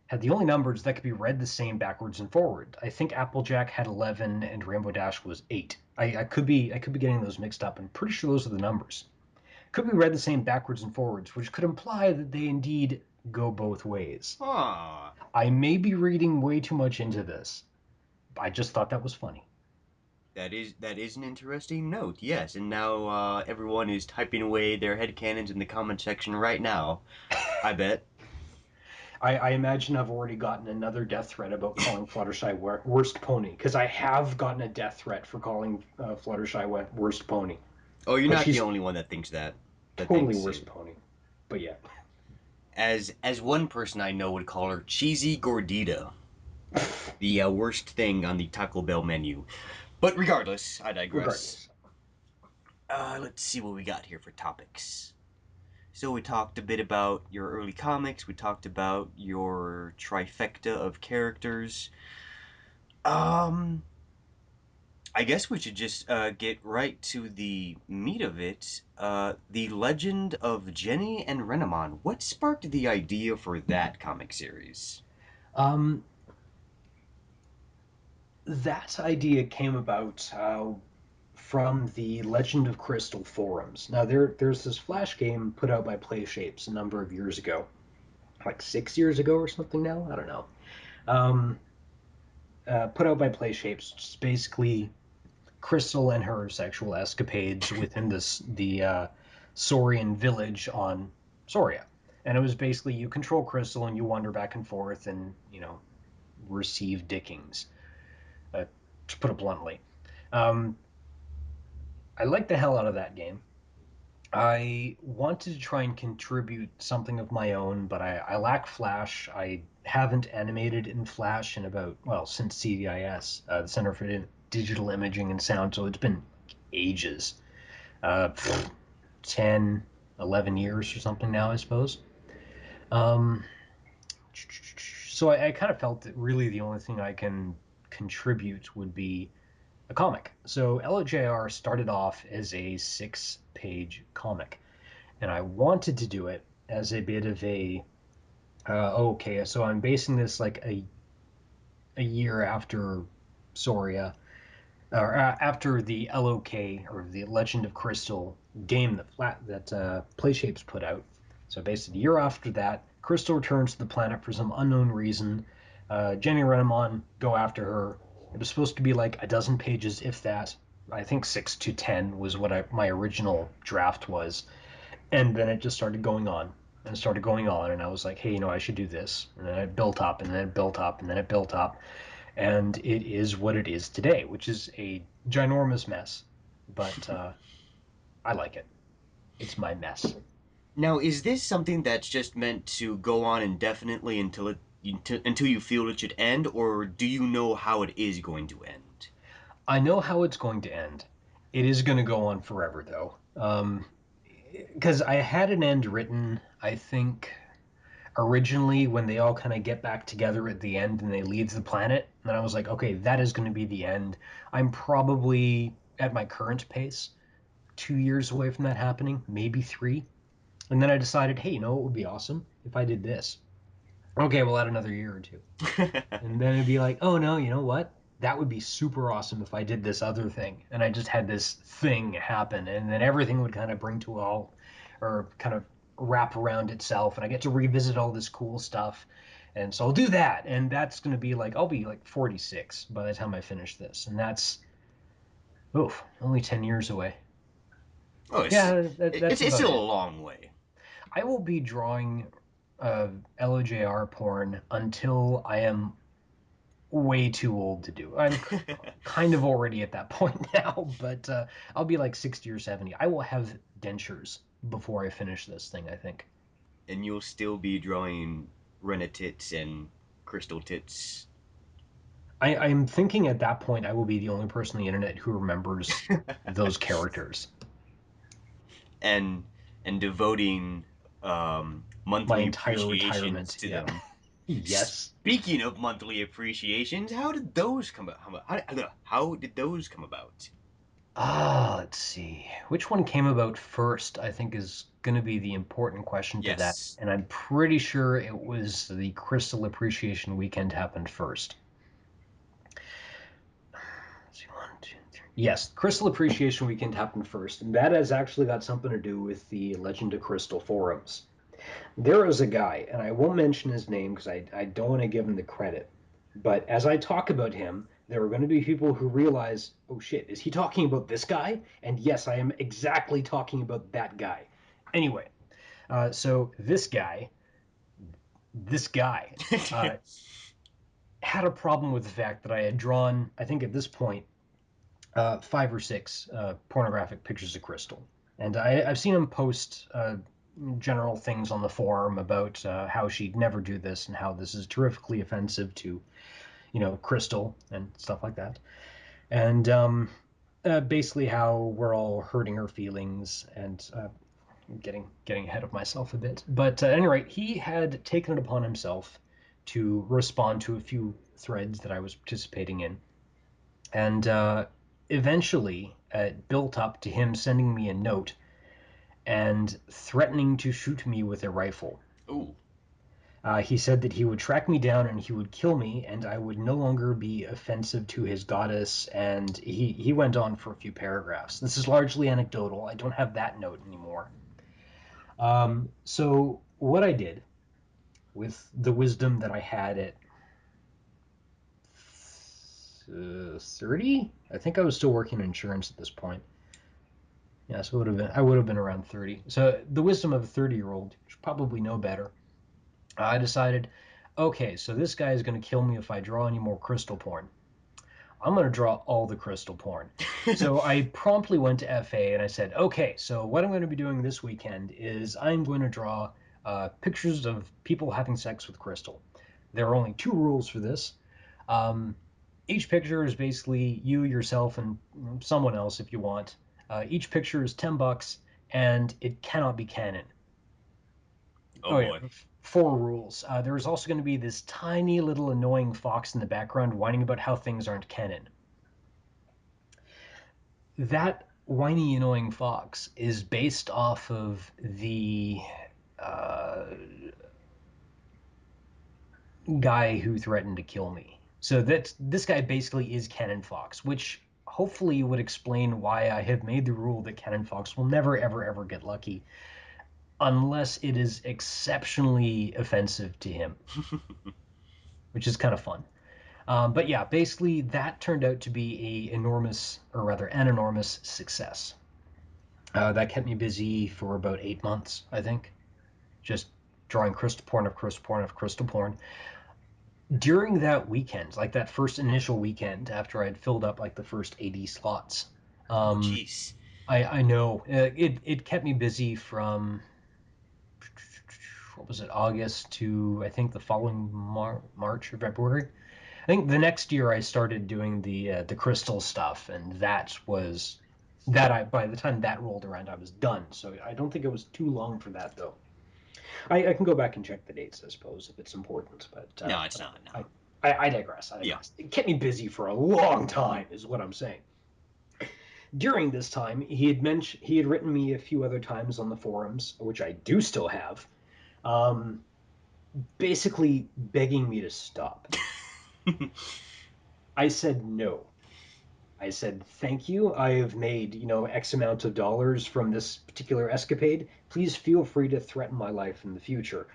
had the only numbers that could be read the same backwards and forward. I think Applejack had 11 and Rainbow Dash was 8. I could be getting those mixed up. I'm pretty sure those are the numbers. Could be read the same backwards and forwards, which could imply that they indeed go both ways. Ah, I may be reading way too much into this. I just thought that was funny. that is an interesting note. Yes, and now everyone is typing away their headcanons in the comment section right now. I bet. I imagine I've already gotten another death threat about calling Fluttershy worst pony, because I have gotten a death threat for calling Fluttershy worst pony. Oh, you're But not the she's only one that thinks that. That totally thinks worst pony. But yeah. as one person I know would call her cheesy gordita, the worst thing on the Taco Bell menu. But regardless, I digress. Regardless. Let's see what we got here for topics. So we talked a bit about your early comics. We talked about your trifecta of characters. Um, I guess we should just get right to the meat of it. The Legend of Jenny and Renamon. What sparked the idea for that comic series? Um, that idea came about from the Legend of Crystal forums. Now there's this flash game put out by PlayShapes a number of years ago, like 6 years ago or something now. I don't know. Um, put out by PlayShapes, just basically Crystal and her sexual escapades within the Saurian village on Soria. And it was basically you control Crystal and you wander back and forth and receive dickings, uh, to put it bluntly. Um, I liked the hell out of that game. I wanted to try and contribute something of my own, but I lack Flash. I haven't animated in Flash in about, well, since CDIS, the Center for Digital Imaging and Sound, so it's been ages. Uh, 10, 11 years or something now, I suppose. Um, so I kind of felt that really the only thing I can contribute would be a comic. So LOJR started off as a 6-page comic, and I wanted to do it as a bit of a okay. So I'm basing this like a year after Soria, or after the LOK or the Legend of Crystal game that PlayShapes put out. So basically, a year after that, Crystal returns to the planet for some unknown reason. Jenny and Renamon go after her. It was supposed to be like a dozen pages, if that. I think 6 to 10 was what my original draft was, and then it just started going on. and started going on. And I was like, hey, I should do this. And then it built up, and then it built up, and then it built up. And it is what it is today, which is a ginormous mess. But I like it. It's my mess. Now, is this something that's just meant to go on indefinitely until you feel it should end, or do you know how it is going to end? I know how it's going to end. It is going to go on forever, though. Because I had an end written, I think, originally when they all kind of get back together at the end and they leave the planet. And then I was like, okay, that is going to be the end. I'm probably at my current pace 2 years away from that happening, maybe three. And then I decided, hey, it would be awesome if I did this. Okay, we'll add another year or two. And then it'd be like, oh no, you know what? That would be super awesome if I did this other thing. And I just had this thing happen. And then everything would kind of bring to a halt or kind of wrap around itself. And I get to revisit all this cool stuff. And so I'll do that. And that's going to be like, I'll be like 46 by the time I finish this. And that's, oof, only 10 years away. Oh, Yeah, it's that's it's about still a it. long way. I will be drawing LOJR porn until I am way too old to do. I'm kind of already at that point now, but I'll be like 60 or 70. I will have dentures before I finish this thing, I think. And you'll still be drawing Renna tits and crystal tits. I'm thinking at that point I will be the only person on the internet who remembers those characters. and devoting My monthly entire appreciations retirement. to Yeah. them. Yes. Speaking of monthly appreciations, how did those come about? How did those come about? Let's see. Which one came about first, I think is going to be the important question to that. Yes. And I'm pretty sure it was the Crystal Appreciation Weekend happened first. Let's see, one, two, three. Yes, Crystal Appreciation Weekend happened first, and that has actually got something to do with the Legend of Crystal forums. There is a guy, and I won't mention his name because I don't want to give him the credit. But as I talk about him, there are going to be people who realize, oh shit, is he talking about this guy? And yes, I am exactly talking about that guy. Anyway, so this guy, uh, had a problem with the fact that I had drawn, I think at this point, five or six pornographic pictures of Crystal. And I've seen him post general things on the forum about how she'd never do this and how this is terrifically offensive to, Crystal and stuff like that. And basically how we're all hurting her feelings and getting ahead of myself a bit. But at any rate, he had taken it upon himself to respond to a few threads that I was participating in, and eventually it built up to him sending me a note and threatening to shoot me with a rifle. Ooh. He said that he would track me down and he would kill me, and I would no longer be offensive to his goddess. And he went on for a few paragraphs. This is largely anecdotal. I don't have that note anymore. So, what I did with the wisdom that I had at 30, I think I was still working in insurance at this point. Yeah, so I would have been around 30. So the wisdom of a 30-year-old should probably know better. I decided, okay, so this guy is going to kill me if I draw any more crystal porn. I'm going to draw all the crystal porn. So I promptly went to FA and I said, okay, so what I'm going to be doing this weekend is I'm going to draw pictures of people having sex with crystal. There are only two rules for this. Um, each picture is basically you, yourself, and someone else if you want. Each picture is $10, and it cannot be canon. Oh Oh yeah, boy. four rules. There is also going to be this tiny little annoying fox in the background whining about how things aren't canon. That whiny annoying fox is based off of the uh, guy who threatened to kill me. So this guy basically is Cannon Fox, which hopefully would explain why I have made the rule that Cannon Fox will never ever ever get lucky unless it is exceptionally offensive to him, which is kind of fun. But yeah, basically that turned out to be a enormous, or rather an enormous success. That kept me busy for about 8 months, I think, just drawing crystal porn of crystal porn of crystal porn. During that weekend, like that first initial weekend after I'd filled up like the first 80 slots, Oh, um, jeez. I know it kept me busy from what was it, August to I think the following March or February. I think the next year I started doing the crystal stuff, and that was that I by the time that rolled around I was done. So I don't think it was too long for that though. I can go back and check the dates, I suppose, if it's important, but No, it's not. No. I digress. I Yeah. digress. It kept me busy for a long time, is what I'm saying. During this time, he had written me a few other times on the forums, which I do still have, um, basically begging me to stop. I said no. I said, thank you. I have made, X amount of dollars from this particular escapade. Please feel free to threaten my life in the future.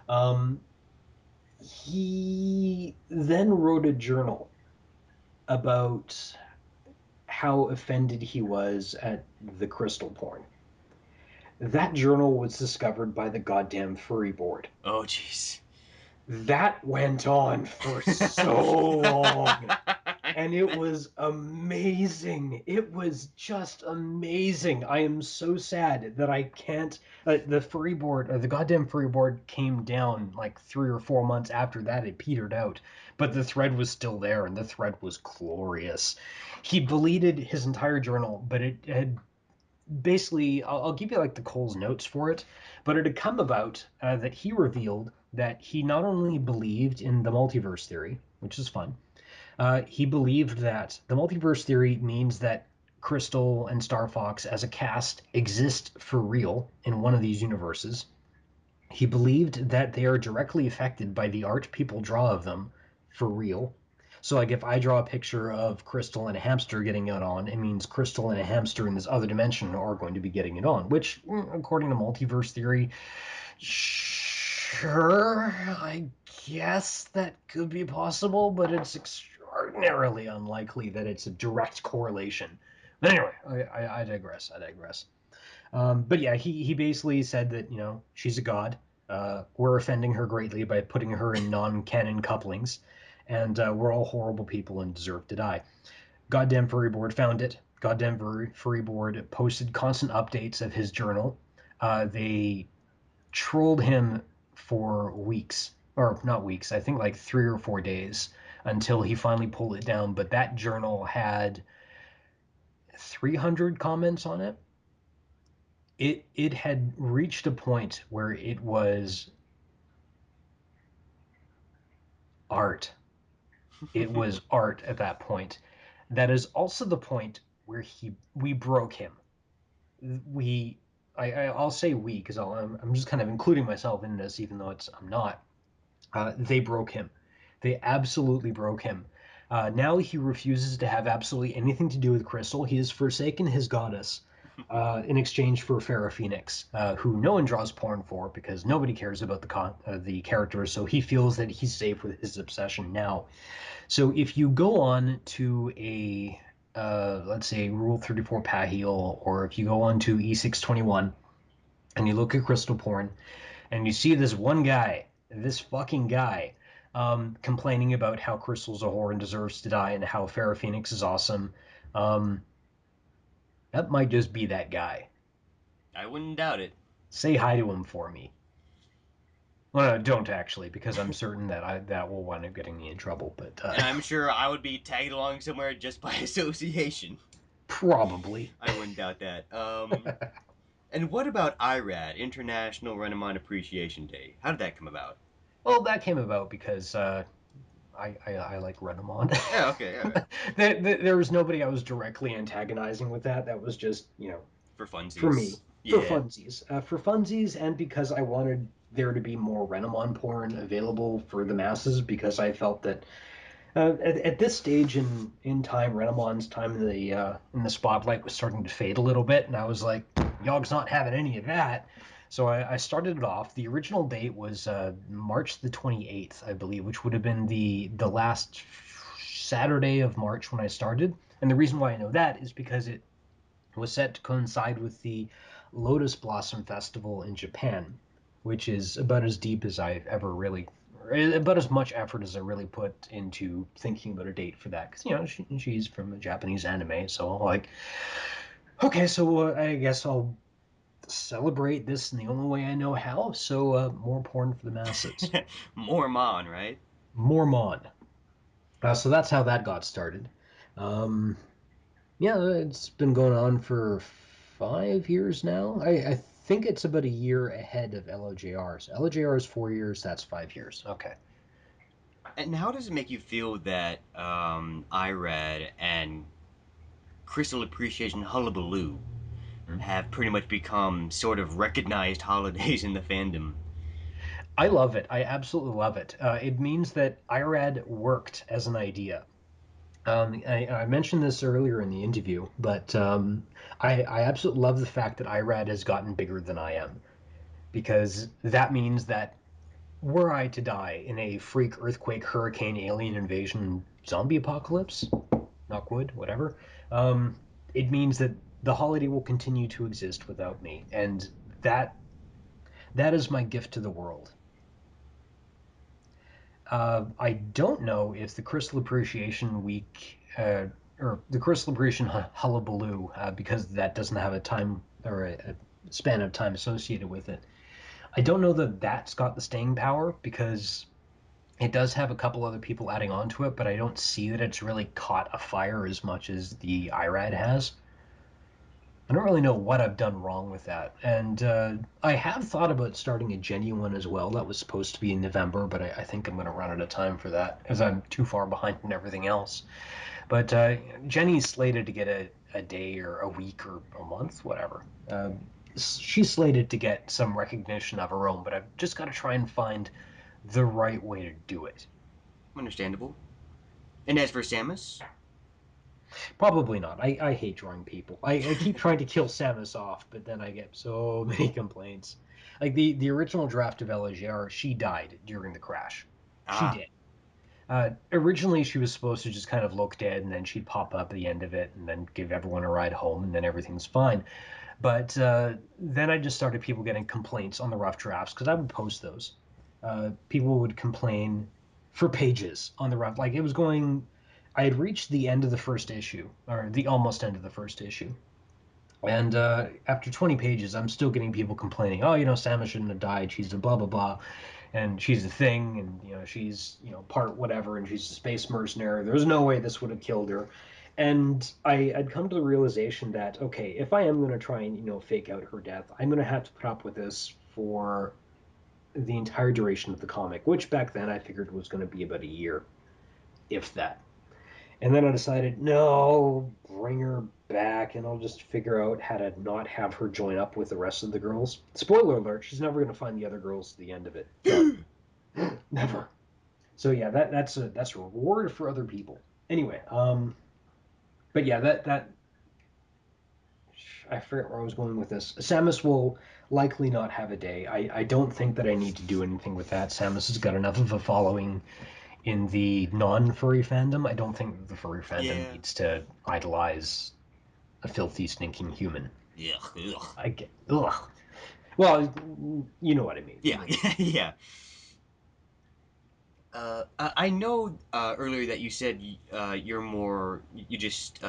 Um, he then wrote a journal about how offended he was at the crystal porn. That journal was discovered by the goddamn furry board. Oh, jeez. That went on for so long. And it was amazing. It was just amazing. I am so sad that I can't. The furry board, the goddamn furry board, came down like 3 or 4 months after that. It petered out, but the thread was still there, and the thread was glorious. He deleted his entire journal, but it had basically. I'll give you like the Cole's notes for it, but it had come about that he revealed that he not only believed in the multiverse theory, which is fun, he believed that the multiverse theory means that Crystal and Star Fox as a cast exist for real in one of these universes. He believed that they are directly affected by the art people draw of them for real. So, like, if I draw a picture of Crystal and a hamster getting it on, it means Crystal and a hamster in this other dimension are going to be getting it on, which, according to multiverse theory, sure, I guess that could be possible, but it's extraordinarily unlikely that it's a direct correlation. But anyway, I digress. I digress. But yeah, he basically said that she's a god. We're offending her greatly by putting her in non-canon couplings, and we're all horrible people and deserve to die. Goddamn furry board found it. Goddamn furry board posted constant updates of his journal. They trolled him for weeks, or not weeks, I think like 3 or 4 days until he finally pulled it down. But that journal had 300 comments on it. It had reached a point where it was art. It was art at that point. That is also the point where he we broke him. We I'll say we because I'm just kind of including myself in this, even though I'm not. They broke him. They absolutely broke him. Now he refuses to have absolutely anything to do with Crystal. He has forsaken his goddess in exchange for Farrah Phoenix, who no one draws porn for because nobody cares about the character. So he feels that he's safe with his obsession now. So if you go on to a let's say Rule 34 Pahil, or if you go on to E621 and you look at crystal porn, and you see this one guy, this fucking guy, complaining about how Crystal's a whore and deserves to die, and how Farrah Phoenix is awesome. Um, that might just be that guy. I wouldn't doubt it. Say hi to him for me. Well, no, don't actually, because I'm certain that that will wind up getting me in trouble. But And I'm sure I would be tagged along somewhere just by association. probably. I wouldn't doubt that. And what about IRAD, International Renamon Appreciation Day? How did that come about? Well, that came about because I like Renamon. Yeah, okay, all right. There was nobody I was directly antagonizing with that. That was just For for funsies. me, Yeah. for funsies, and because I wanted there to be more Renamon porn available for the masses, because I felt that at this stage in time, Renamon's time in the spotlight was starting to fade a little bit, and I was like, Yawg's not having any of that. So I started it off. The original date was March the 28th, I believe, which would have been the last Saturday of March when I started. And the reason why I know that is because it was set to coincide with the Lotus Blossom Festival in Japan. which is about as deep as I've ever really, about as much effort as I really put into thinking about a date for that. Because, she's from a Japanese anime. So, like, okay, so I guess I'll celebrate this in the only way I know how. So, more porn for the masses. Mormon, right? More mon. So that's how that got started. Um, yeah, it's been going on for 5 years now. I think it's about a year ahead of LOJR. So LOJR is 4 years. That's 5 years. Okay. And how does it make you feel that IRAD and Crystal Appreciation Hullabaloo have pretty much become sort of recognized holidays in the fandom? I love it. I absolutely love it. It means that IRAD worked as an idea. I mentioned this earlier in the interview, but I absolutely love the fact that IRAD has gotten bigger than I am because that means that were I to die in a freak earthquake, hurricane, alien invasion, zombie apocalypse, knock wood, whatever, it means that the holiday will continue to exist without me, and that that is my gift to the world. I don't know if the Crystal Appreciation Week or the Crystal Appreciation Hullabaloo, because that doesn't have a time or a span of time associated with it. I don't know that that's got the staying power because it does have a couple other people adding on to it, but I don't see that it's really caught a fire as much as the IRAD has. I don't really know what I've done wrong with that. And I have thought about starting a genuine as well. That was supposed to be in November, but I think I'm going to run out of time for that as I'm too far behind in everything else. But Jenny's slated to get a day or a week or a month, whatever. She's slated to get some recognition of her own, but I've just got to try and find the right way to do it. Understandable. And as for Samus, Probably not. I hate drawing people. I keep trying to kill Samus off, but then I get so many complaints. Like the original draft of LGR, she died during the crash. She ah, did. Originally, she was supposed to just kind of look dead, and then she'd pop up at the end of it, and then give everyone a ride home, and then everything's fine. But then I just started people getting complaints on the rough drafts because I would post those. People would complain for pages on the rough. Like it was going, I had reached the end of the first issue, or the almost end of the first issue. And after 20 pages, I'm still getting people complaining, oh, Samus shouldn't have died. She's a blah, blah, blah. And she's a thing. And, she's, part whatever. And she's a space mercenary. There's no way this would have killed her. And I'd come to the realization that, okay, if I am going to try and, fake out her death, I'm going to have to put up with this for the entire duration of the comic, which back then I figured was going to be about a year, if that. And then I decided, no, bring her back, and I'll just figure out how to not have her join up with the rest of the girls. Spoiler alert: she's never going to find the other girls at the end of it. Done. Never. So yeah, that's a reward for other people. Anyway, but yeah, that I forget where I was going with this. Samus will likely not have a day. I don't think that I need to do anything with that. Samus has got enough of a following in the non-furry fandom. I don't think the furry fandom yeah, needs to idolize a filthy, stinking human. yeah, ugh. I get, ugh. Well, you know what I mean. You Yeah, know what I yeah, yeah. I know earlier that you said you're more you just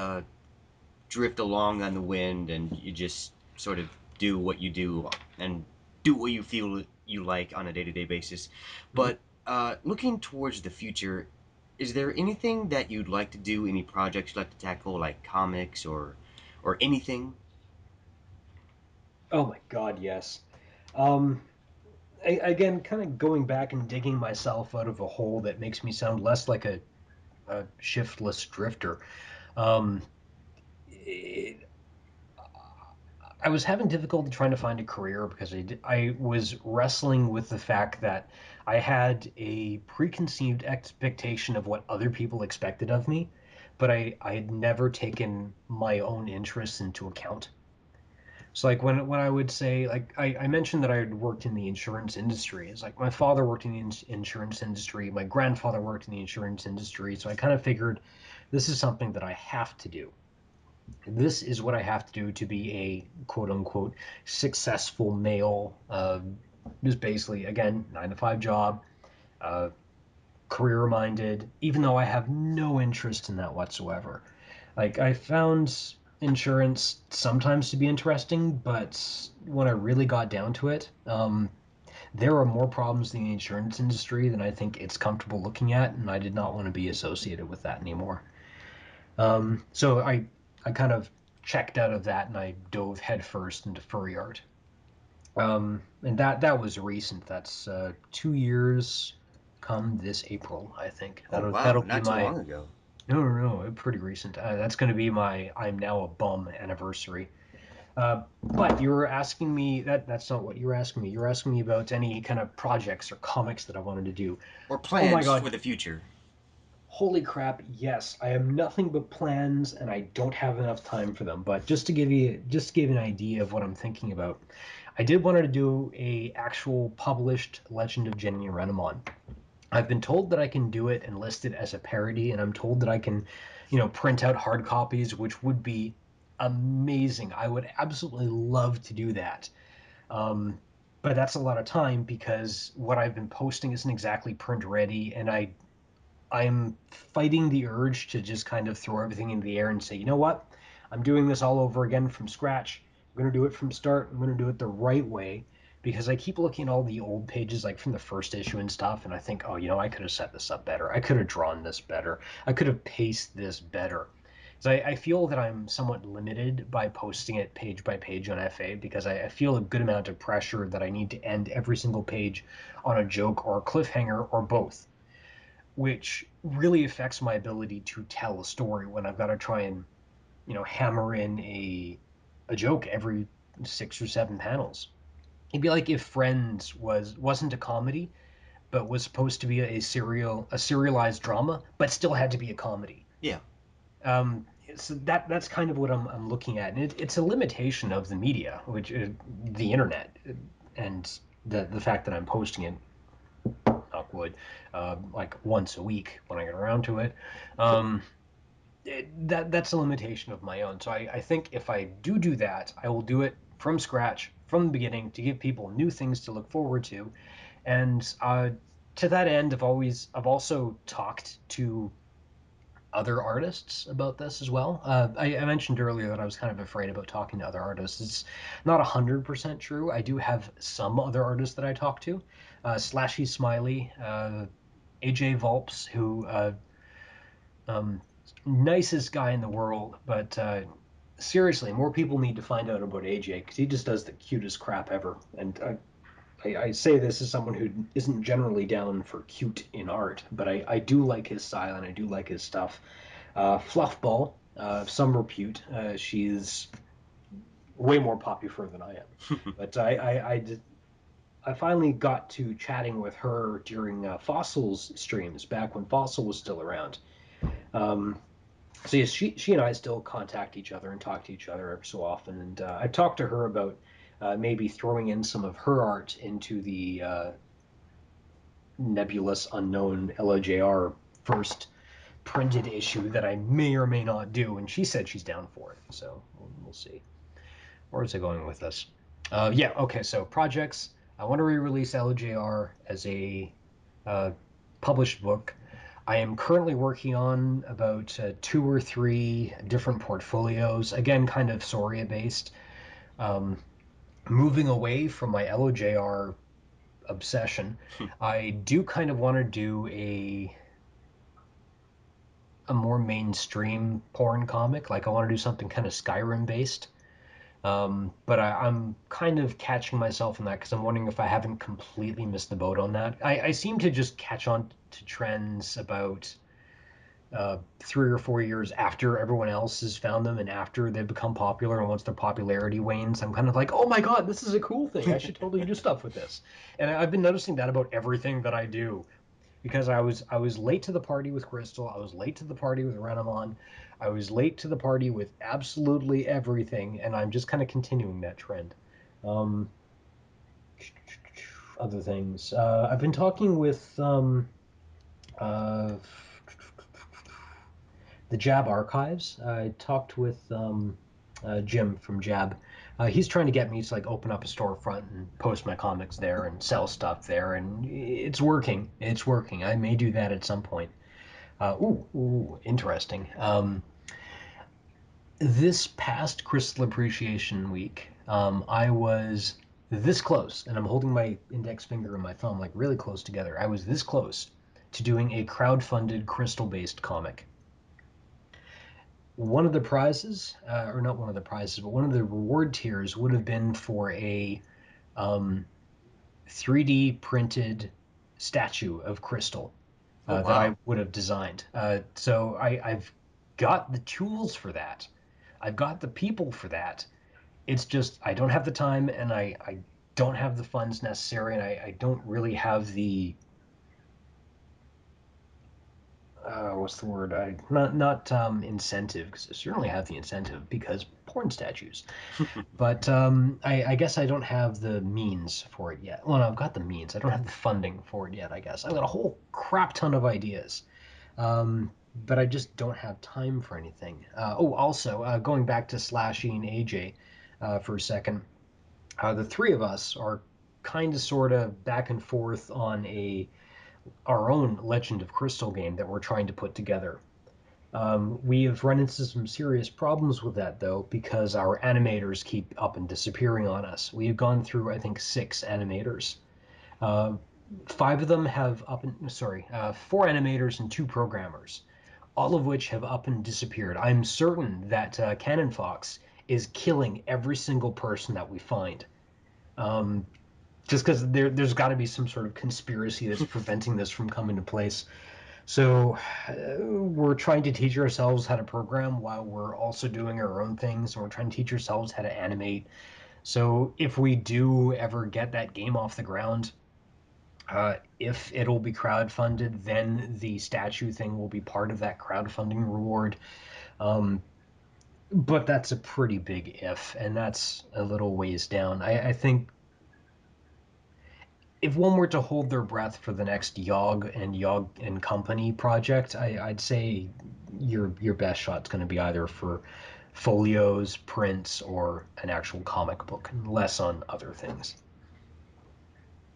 drift along on the wind and you just sort of do what you do and do what you feel you like on a day-to-day basis. mean. But looking towards the future, is there anything that you'd like to do, any projects you'd like to tackle, like comics or anything? Oh my God, yes. Um, again, kind of going back and digging myself out of a hole that makes me sound less like a shiftless drifter. Um, it, I was having difficulty trying to find a career because I was wrestling with the fact that I had a preconceived expectation of what other people expected of me, but I had never taken my own interests into account. So like when I would say like I mentioned that I had worked in the insurance industry. It's like my father worked in the insurance industry, my grandfather worked in the insurance industry, so I kind of figured this is something that I have to do. This is what I have to do to be a quote unquote successful male, Just basically, again, 9 to 5 job, uh, career minded, even though I have no interest in that whatsoever. Like, I found insurance sometimes to be interesting, but when I really got down to it, there are more problems in the insurance industry than I think it's comfortable looking at, and I did not want to be associated with that anymore. So I kind of checked out of that and I dove headfirst into furry art. And that was recent. That's 2 years come this April, I think. Oh That'll wow, be not too my long ago. no, pretty recent. That's going to be my I'm now a bum anniversary. But you were asking me that's not what you were asking me. You were asking me about any kind of projects or comics that I wanted to do. Or Oh my plans for God, the future. holy crap, yes, I have nothing but plans and I don't have enough time for them. But just to give you an idea of what I'm thinking about, I did want to do a actual published Legend of Jenny and Renamon. I've been told that I can do it and list it as a parody, and I'm told that I can, print out hard copies, which would be amazing. I would absolutely love to do that. Um, but that's a lot of time because what I've been posting isn't exactly print ready, and I'm fighting the urge to just kind of throw everything into the air and say, you know what? I'm doing this all over again from scratch. I'm going to do it from start. I'm going to do it the right way because I keep looking at all the old pages, like from the first issue and stuff, and I think, oh, I could have set this up better. I could have drawn this better. I could have paced this better. So I feel that I'm somewhat limited by posting it page by page on FA because I feel a good amount of pressure that I need to end every single page on a joke or a cliffhanger or both, which really affects my ability to tell a story when I've got to try and hammer in a joke every 6 or 7 panels. It'd be like if Friends wasn't a comedy, but was supposed to be a serialized drama, but still had to be a comedy. Yeah. So that's kind of what I'm looking at, and it's a limitation of the media, which is the internet, and the fact that I'm posting it, knock wood, like once a week when I get around to it. Um, that's a limitation of my own. So I think if I do that, I will do it from scratch, from the beginning, to give people new things to look forward to. And to that end, I've also talked to other artists about this as well. I mentioned earlier that I was kind of afraid about talking to other artists. It's not 100% true. I do have some other artists that I talk to. Slashy Smiley, AJ Volps, who um, nicest guy in the world, but seriously, more people need to find out about AJ because he just does the cutest crap ever. And I say this as someone who isn't generally down for cute in art, but I do like his style and I do like his stuff. Fluffball, of some repute, she's way more popular than I am, but I finally got to chatting with her during Fossils streams back when Fossil was still around. Um, so yes, she and I still contact each other and talk to each other every so often. And I talked to her about maybe throwing in some of her art into the nebulous unknown LOJR first printed issue that I may or may not do. And she said she's down for it. So we'll see. Where is it going with this? Yeah, okay. So projects. I want to re-release LOJR as a uh, published book. I am currently working on about 2 or 3 different portfolios, again, kind of Soria based. Um, Moving away from my LOJR obsession, I do kind of want to do a more mainstream porn comic. Like I want to do something kind of Skyrim based. But I'm kind of catching myself in that because I'm wondering if I haven't completely missed the boat on that. I seem to just catch on to trends about 3 or 4 years after everyone else has found them and after they've become popular. And once their popularity wanes, I'm kind of like, oh my God, this is a cool thing. I should totally do stuff with this. And I've been noticing that about everything that I do because I was late to the party with Crystal. I was late to the party with Renamon. I was late to the party with absolutely everything, and I'm just kind of continuing that trend. Um, Other things. I've been talking with uh, the Jab Archives. I talked with Jim from Jab. He's trying to get me to like open up a storefront and post my comics there and sell stuff there, and it's working. It's working. I may do that at some point. Interesting. This past Crystal Appreciation Week, I was this close, and I'm holding my index finger and my thumb like really close together. I was this close to doing a crowd-funded crystal-based comic. One of the prizes, or not one of the prizes, but one of the reward tiers would have been for a um, 3D printed statue of crystal Oh that wow. I would have designed. I've got the tools for that. I've got the people for that. It's just I don't have the time and I don't have the funds necessary and I don't really have the what's the word? Not incentive because I certainly have the incentive because porn statues. But I guess I don't have the means for it yet. Well, no, I've got the means. I don't have the funding for it yet. I guess I've got a whole crap ton of ideas, but I just don't have time for anything. Also, going back to Slashy and AJ for a second, the three of us are kind of sort of back and forth on a our own Legend of Crystal game that we're trying to put together. We have run into some serious problems with that though because our animators keep up and disappearing on us. We have gone through I think six animators. Uh, Five of them have up and sorry, four animators and two programmers, all of which have up and disappeared. I'm certain that Cannon Fox is killing every single person that we find. Um, just because there's got to be some sort of conspiracy that's preventing this from coming to place. So we're trying to teach ourselves how to program while we're also doing our own things, and we're trying to teach ourselves how to animate. So if we do ever get that game off the ground, if it'll be crowdfunded, then the statue thing will be part of that crowdfunding reward. Um, but that's a pretty big if, and that's a little ways down. I think if one were to hold their breath for the next Yawg and Company project, I'd say your best shot's going to be either for folios, prints, or an actual comic book, and less on other things.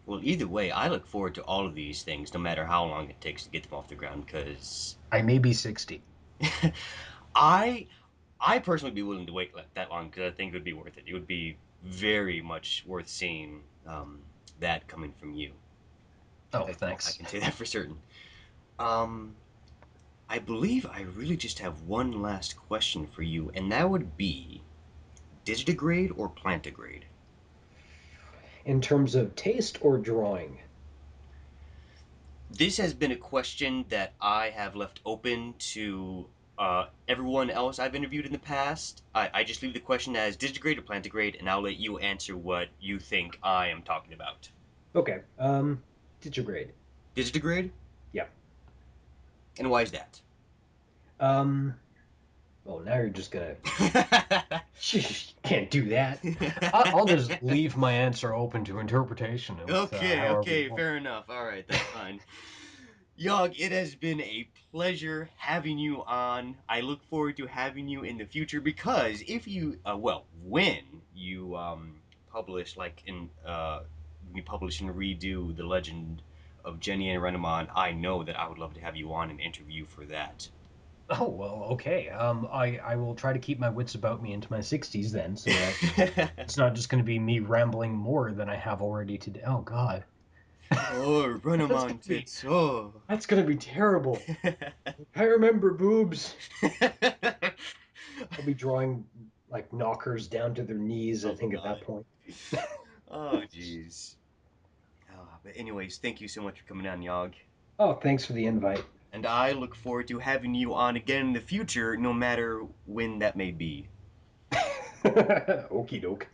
Well, either way, I look forward to all of these things, no matter how long it takes to get them off the ground. Because I may be 60. I, I personally be willing to wait that long because I think it would be worth it. It would be very much worth seeing that coming from you. Oh, I thanks. can say that for certain. Um, I believe I really just have one last question for you, and that would be digitigrade or plantigrade? In terms of taste or drawing? This has been a question that I have left open to everyone else I've interviewed in the past. I just leave the question as digitigrade or plantigrade, and I'll let you answer what you think I am talking about. Okay. Digigrade. Digitigrade? Yeah. And why is that? Um, well, now you're just gonna can't do that. I'll just leave my answer open to interpretation with Okay, however you okay, want. fair enough. All right, that's fine. Yog, it has been a pleasure having you on. I look forward to having you in the future because if you, when you publish, like we publish and redo the Legend of Jenny and Renamon, I know that I would love to have you on and interview for that. Oh well, okay. I will try to keep my wits about me into my 60s then, so that it's not just going to be me rambling more than I have already today. Oh God, Oh, that's Renamon gonna be tits. Oh. that's gonna be terrible. I remember boobs. I'll be drawing like knockers down to their knees, I Oh think, at that God. point. Oh jeez. But anyways, thank you so much for coming on, Yog. Oh, thanks for the invite. And I look forward to having you on again in the future, no matter when that may be. Okie doke.